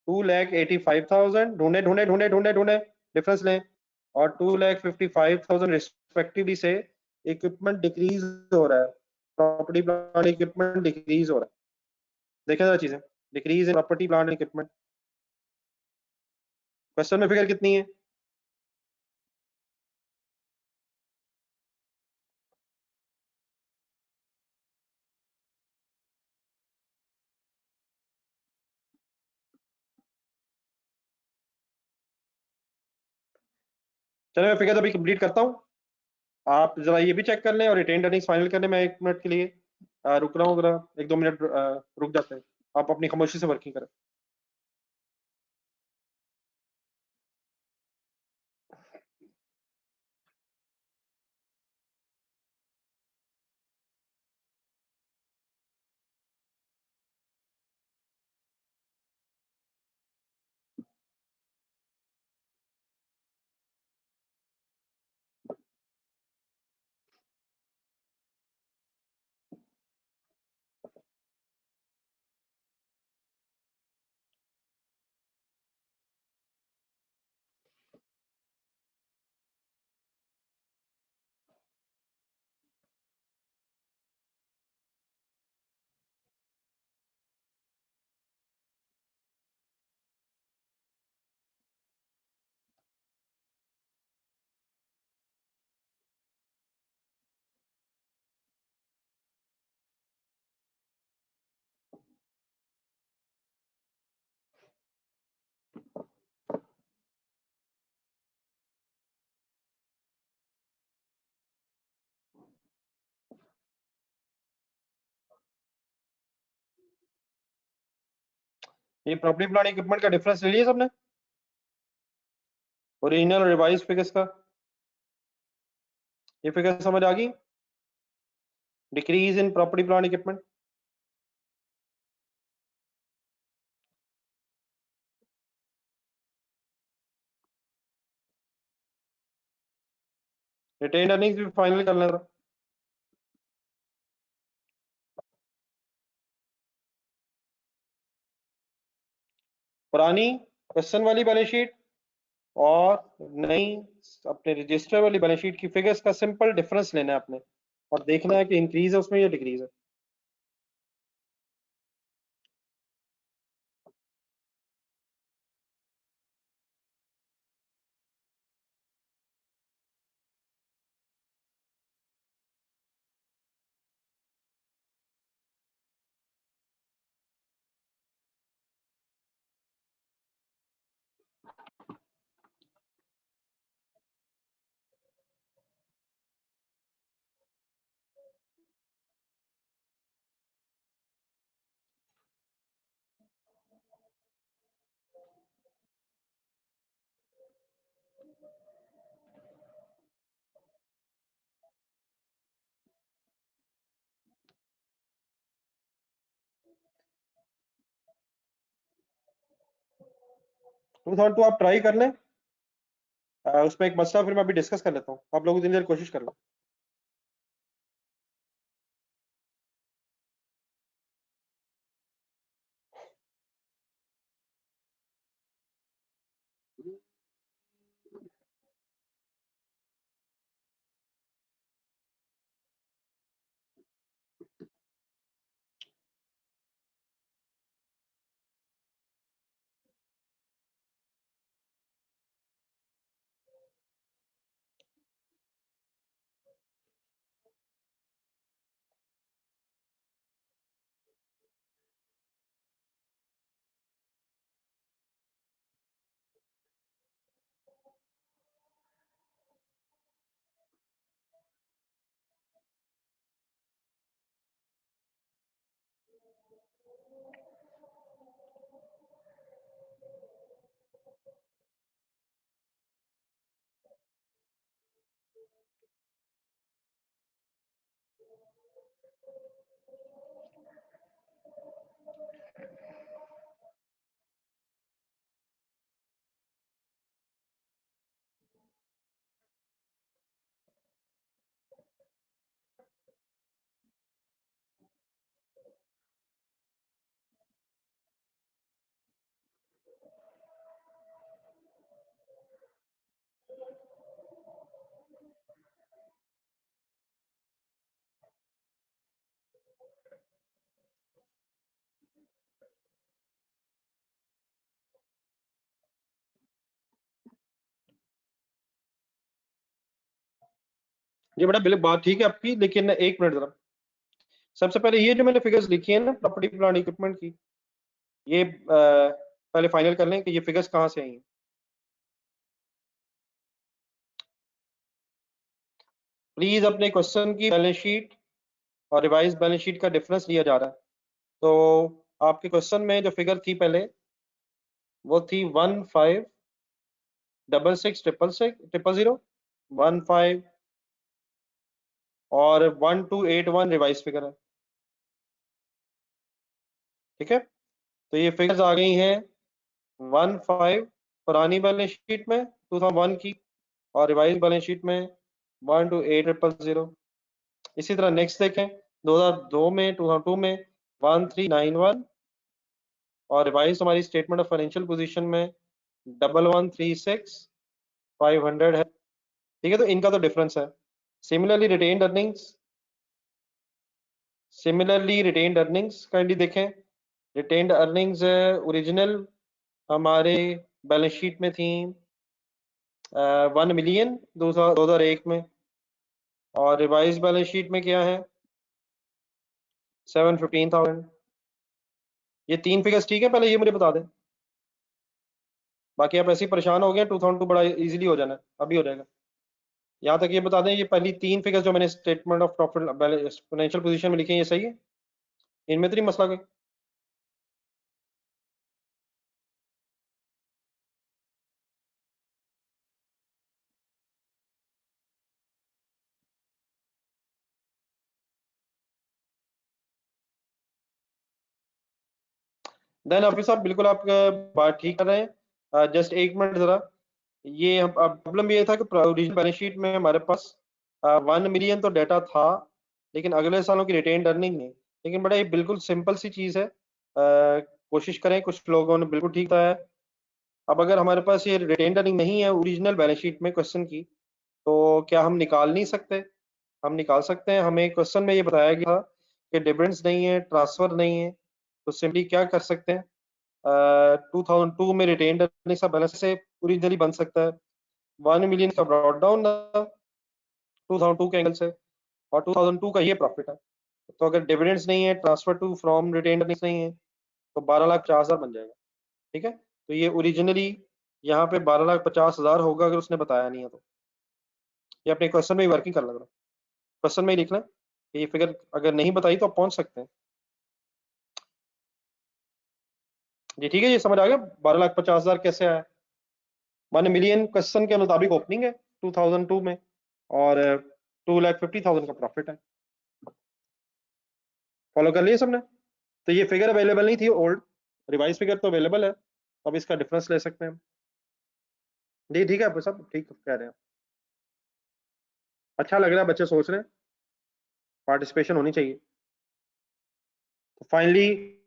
2,85,000, ढूंढे ढूंढे ढूंढे ढूंढे ढूंढे डिफरेंस लें, और 2,55,000 रिस्पेक्टिवली से इक्विपमेंट डिक्रीज हो रहा है, प्रॉपर्टी प्लांट इक्विपमेंट डिक्रीज हो रहा है। देखें जरा चीजें, decrease in property plant equipment, question में फिगर कितनी है? चलो मैं फिगर अभी कंप्लीट करता हूँ, आप जरा ये भी चेक कर लें और रिटेन अर्निंग्स फाइनल करने में 1 मिनट के लिए रुक रहा हूँ, जरा 1-2 मिनट रुक जाते हैं, आप अपनी खामोशी से वर्किंग करें। ये प्रॉपर्टी प्लांट इक्विपमेंट का डिफरेंस ले लिया सबने, ओरिजिनल और रिवाइज फिगर्स का, ये फिगर समझ आ गई? Decrease in property plant equipment, retain earnings भी फाइनल कर लेना। पुरानी क्वेश्चन वाली बैलेंस शीट और नई अपने रजिस्टर वाली बैलेंस शीट की फिगर्स का सिंपल डिफरेंस लेना है आपने, और देखना है कि इंक्रीज है उसमें या डिक्रीज है। टू थाउजेंड टू आप ट्राई कर लें, उसमें एक मसला फिर मैं अभी डिस्कस कर लेता हूँ, आप लोग इतनी देर कोशिश कर लो। जी बेटा बिल्कुल बात ठीक है आपकी, लेकिन एक मिनट जरा। सबसे पहले ये जो मैंने फिगर्स लिखी है ना प्रॉपर्टी प्लांट इक्विपमेंट की, ये पहले फाइनल कर लें कि ये फिगर्स कहाँ से आई हैं। प्लीज अपने क्वेश्चन की बैलेंस शीट और रिवाइज बैलेंस शीट का डिफरेंस लिया जा रहा है। तो आपके क्वेश्चन में जो फिगर थी पहले, वो थी 156666 15 और 1281 रिवाइज फिगर है। ठीक है, तो ये फिगर्स आ गई हैं 15 पुरानी बैलेंस शीट में 2001 की, और रिवाइज बैलेंस शीट में 128000। इसी तरह नेक्स्ट देखें, 2002 में 2002 में 1391, और रिवाइज हमारी स्टेटमेंट ऑफ फाइनेंशियल पोजीशन में 1136500 है। ठीक है, तो इनका तो डिफरेंस है। सिमिलरली रिटेन्ड अर्निंग्स, काइंडली देखें। रिटेन्ड अर्निंग्स ओरिजिनल हमारे बैलेंस शीट में थी 1 मिलियन 2001 में, और रिवाइज बैलेंस शीट में क्या है 715,000। ये तीन फिगर्स ठीक है, पहले ये मुझे बता दें, बाकी आप ऐसे ही परेशान हो गए। 2002 बड़ा इजीली हो जाना है, अभी हो जाएगा। यहाँ तक ये बता दें, ये पहली तीन फिगर्स जो मैंने statement of profit financial position में लिखी है, ये सही है, इनमें तो नहीं मसला कोई। देन ऑफिस साहब बिल्कुल आप बात ठीक कर रहे हैं। जस्ट एक मिनट जरा। ये प्रॉब्लम ये था कि ओरिजिनल बैलेंस शीट में हमारे पास 1 मिलियन तो डाटा था, लेकिन अगले सालों की रिटेन्ड अर्निंग नहीं। लेकिन बड़ा ये बिल्कुल सिंपल सी चीज़ है, कोशिश करें, कुछ लोगों ने बिल्कुल ठीक बताया है। अब अगर हमारे पास ये रिटेन्ड अर्निंग नहीं है ओरिजिनल बैलेंस शीट में क्वेश्चन की, तो क्या हम निकाल नहीं सकते? हम निकाल सकते हैं। हमें क्वेश्चन में ये बताया गया था कि डिविडेंड्स नहीं है, ट्रांसफर नहीं है, तो सिंपली क्या कर सकते हैं, 2002 में रिटेन्ड अर्निंग्स का बैलेंस से ओरिजिनली बन सकता है। 1 मिलियन का ब्रॉट डाउन 2002 के एंगल से, और 2002 का ये प्रॉफिट है। तो अगर डिविडेंड्स नहीं है, transfer to from retained earnings नहीं है, तो 12,50,000 बन जाएगा। ठीक है, तो ये ओरिजिनली यहाँ पे 12,50,000 होगा अगर उसने बताया नहीं है तो। ये अपने क्वेश्चन में ही वर्किंग कर लग रहा है, क्वेश्चन में ही लिख लें कि ये फिगर अगर नहीं बताई तो आप पहुंच सकते हैं। जी ठीक है, ये समझ आ गया 12,50,000 कैसे आया। 1 मिलियन क्वेश्चन के मुताबिक ओपनिंग है 2002 में, और 2,50,000 का प्रॉफिट है। फॉलो कर लिया सबने? तो ये फिगर अवेलेबल नहीं थी ओल्ड, रिवाइज फिगर तो अवेलेबल है, अब इसका डिफरेंस ले सकते हैं हम। जी ठीक है, आप सब ठीक कह रहे हैं। अच्छा लग रहा है, बच्चे सोच रहे हैं, पार्टिसिपेशन होनी चाहिए। तो फाइनली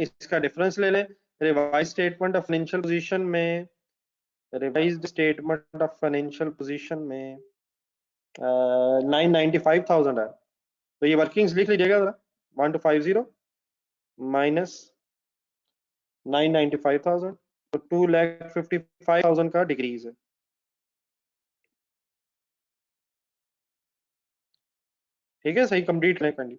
इसका डिफरेंस ले लें। Revise statement of financial position में, revised statement of financial position में 995,000 है। तो ये वर्किंग्स लिख लीजिएगा जरा, 1250 माइनस 995,000, तो 2,55,000 का डिक्रीज है। ठीक है, सही कंप्लीट करें काइंडली।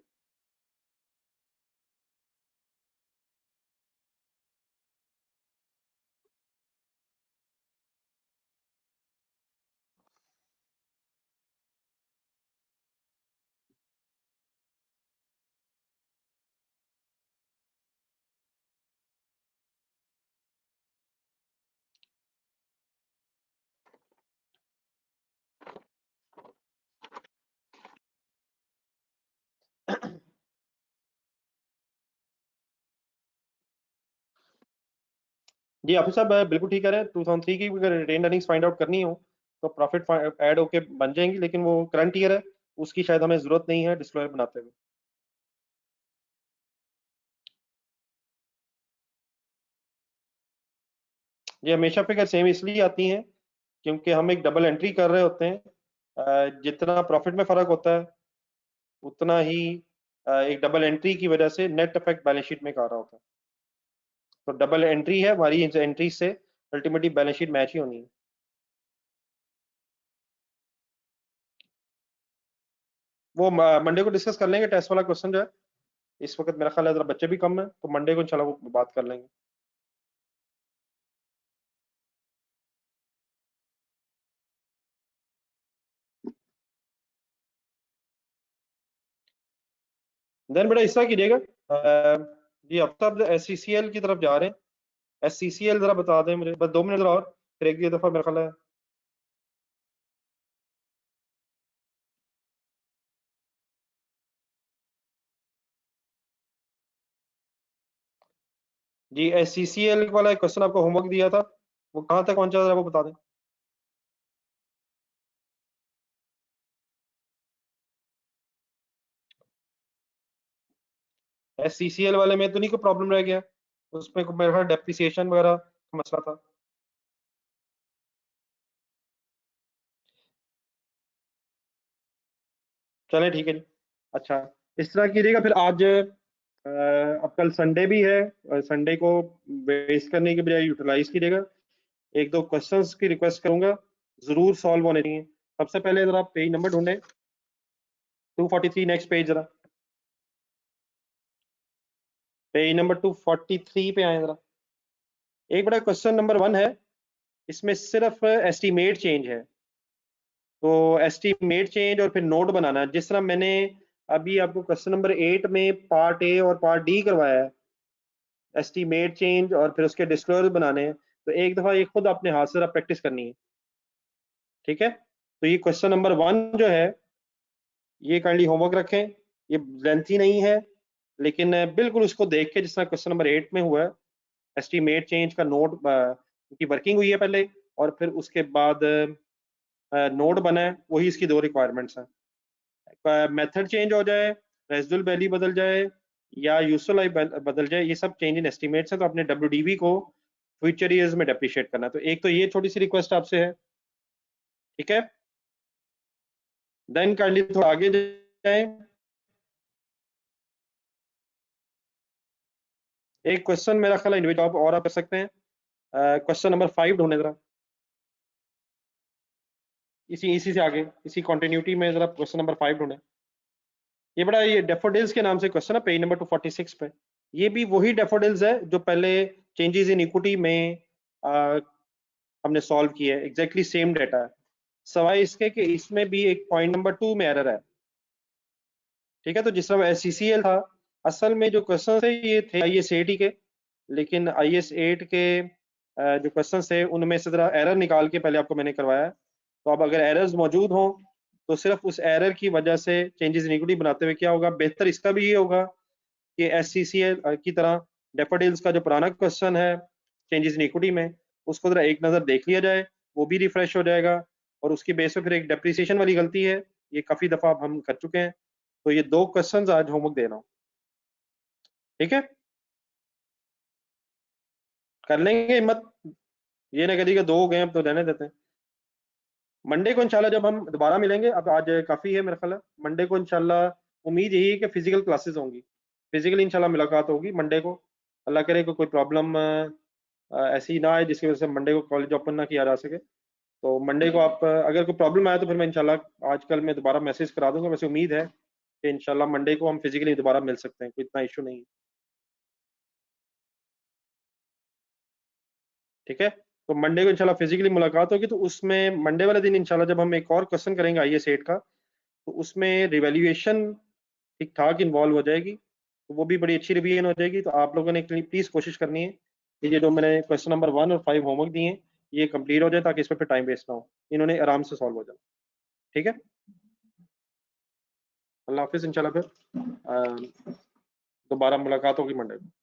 जी ऑफिस साहब बिल्कुल ठीक कह रहे हैं। 2003 की अगर रिटेन अर्निंग्स फाइंड आउट करनी हो तो प्रॉफिट ऐड होके बन जाएंगी, लेकिन वो करंट ईयर है, उसकी शायद हमें जरूरत नहीं है डिस्क्लोजर बनाते हुए। ये हमेशा फिगर सेम इसलिए आती हैं क्योंकि हम एक डबल एंट्री कर रहे होते हैं। जितना प्रॉफिट में फर्क होता है, उतना ही एक डबल एंट्री की वजह से नेट इफेक्ट बैलेंस शीट में आ रहा होता है। तो डबल एंट्री है हमारी, एंट्री से अल्टीमेटली बैलेंस शीट मैच ही होनी है। वो मंडे को डिस्कस कर लेंगे टेस्ट वाला क्वेश्चन जो है। इस वक्त मेरा ख्याल है जरा बच्चे भी कम है, तो मंडे को इंशाल्लाह वो बात कर लेंगे। देन बेटा इस तरह कीजिएगा, जी अब तक SCCL की तरफ जा रहे हैं। SCCL जरा बता दें मुझे, बस 2 मिनट जरा और, फिर एक दफा मेरा ख्याल है। जी SCCL वाला एक क्वेश्चन आपको होमवर्क दिया था, वो कहाँ तक पहुंचा था वो बता दें। SCCL वाले में तो नहीं कोई प्रॉब्लम रह गया, उसमें मेरा ख्याल डेप्रिसिएशन वगैरह का मसला था। चले ठीक है जी। अच्छा इस तरह कीजिएगा फिर आज, अब कल संडे भी है, संडे को वेस्ट करने के बजाय यूटिलाइज कीजिएगा। एक दो क्वेश्चंस की रिक्वेस्ट करूंगा, जरूर सॉल्व होने चाहिए। सबसे पहले जरा पेज नंबर ढूंढें, 243, नेक्स्ट पेज जरा, पेज नंबर 243 पे आए जरा। एक बड़ा क्वेश्चन नंबर 1 है, इसमें सिर्फ एस्टीमेट चेंज है, तो एस्टीमेट चेंज और फिर नोट बनाना है। जिस तरह मैंने अभी आपको क्वेश्चन नंबर 8 में पार्ट ए और पार्ट डी करवाया है, एस्टीमेट चेंज और फिर उसके डिस्क्लोजर बनाने हैं, तो एक दफा ये खुद अपने हाथ से जरा प्रैक्टिस करनी है, ठीक है। तो ये क्वेश्चन नंबर 1 जो है, ये काइंडली होमवर्क रखें, ये लेंथी नहीं है, लेकिन बिल्कुल उसको देख के जिस तरह क्वेश्चन नंबर 8 में हुआ है, एस्टीमेट चेंज का नोट की वर्किंग हुई है पहले, और फिर उसके बाद नोट बना है, वही इसकी 2 रिक्वायरमेंट्स हैं। मेथड चेंज हो जाए, रेजिडुअल वैल्यू बदल जाए या यूजफुल लाइफ बदल जाए, ये सब चेंज इन एस्टीमेट्स है, तो अपने WDV को फ्यूचर ईयर्स में डेप्रिशिएट करना है। तो एक तो ये छोटी सी रिक्वेस्ट आपसे है, ठीक है। देन काइंडली थोड़ा आगे जाएं, एक क्वेश्चन मेरा ख्याल है इंडिविजुअल और आप कर सकते हैं। क्वेश्चन नंबर 5 ढूंढे जरा, इसी इसी से आगे, इसी कंटिन्यूटी में जरा क्वेश्चन नंबर 5 ढूंढे। ये बड़ा, ये डेफोडिल्स के नाम से क्वेश्चन है, पेज नंबर 246 पे। ये भी वही डेफोडिल्स है जो पहले चेंजेस इन इक्विटी में हमने सॉल्व किया है, एग्जैक्टली सेम डाटा है, सवाए इसके कि इसमें भी एक पॉइंट नंबर 2 में एरर है, ठीक है। तो जिस तरह SCCL था, असल में जो क्वेश्चन थे ये थे IS 8 के, लेकिन IS 8 के जो क्वेश्चन थे उनमें से जरा एरर निकाल के पहले आपको मैंने करवाया है। तो अब अगर एरर्स मौजूद हों, तो सिर्फ उस एरर की वजह से चेंजेस इन इक्विटी बनाते हुए क्या होगा, बेहतर इसका भी ये होगा कि SCCL की तरह डेफोडिल्स का जो पुराना क्वेश्चन है चेंजेस इन इक्विटी में, उसको जरा एक नज़र देख लिया जाए, वो भी रिफ्रेश हो जाएगा। और उसकी बेस पे फिर एक डेप्रिसिएशन वाली गलती है, ये काफ़ी दफ़ा अब हम कर चुके हैं, तो ये 2 क्वेश्चंस आज होमवर्क दे रहा हूँ, ठीक है। कर लेंगे हिम्मत, ये ना करिएगा 2 हो गए अब तो रहने देते हैं। मंडे को इंशाल्लाह जब हम दोबारा मिलेंगे, अब आज काफ़ी है मेरा ख्याल है, मंडे को इंशाल्लाह उम्मीद यही है कि फिजिकल क्लासेस होंगी, फिजिकली इंशाल्लाह मुलाकात होगी मंडे को। अल्लाह करे कि कोई प्रॉब्लम ऐसी ना आए जिसकी वजह से मंडे को कॉलेज ओपन ना किया जा सके। तो मंडे को आप अगर कोई प्रॉब्लम आए तो फिर मैं इंशाल्लाह आजकल मैं दोबारा मैसेज करा दूंगा। वैसे उम्मीद है कि इंशाल्लाह मंडे को हम फिजिकली दोबारा मिल सकते हैं, कोई इतना इशू नहीं है, ठीक है। तो मंडे को इंशाल्लाह फिजिकली मुलाकात होगी, तो उसमें मंडे वाले दिन इंशाल्लाह जब हम एक और क्वेश्चन करेंगे IS 8 का, तो उसमें रिवैल्यूएशन ठीक ठाक इन्वॉल्व हो जाएगी, तो वो भी बड़ी अच्छी रिवीजन हो जाएगी। तो आप लोगों ने प्लीज कोशिश करनी है कि ये जो मैंने क्वेश्चन नंबर 1 और 5 होमवर्क दिए हैं, ये कंप्लीट हो जाए, ताकि इस पर फिर टाइम वेस्ट ना हो, इन्होंने आराम से सॉल्व हो जाए, ठीक है। अल्लाह हाफिज, इंशाल्लाह फिर दोबारा मुलाकात होगी मंडे को।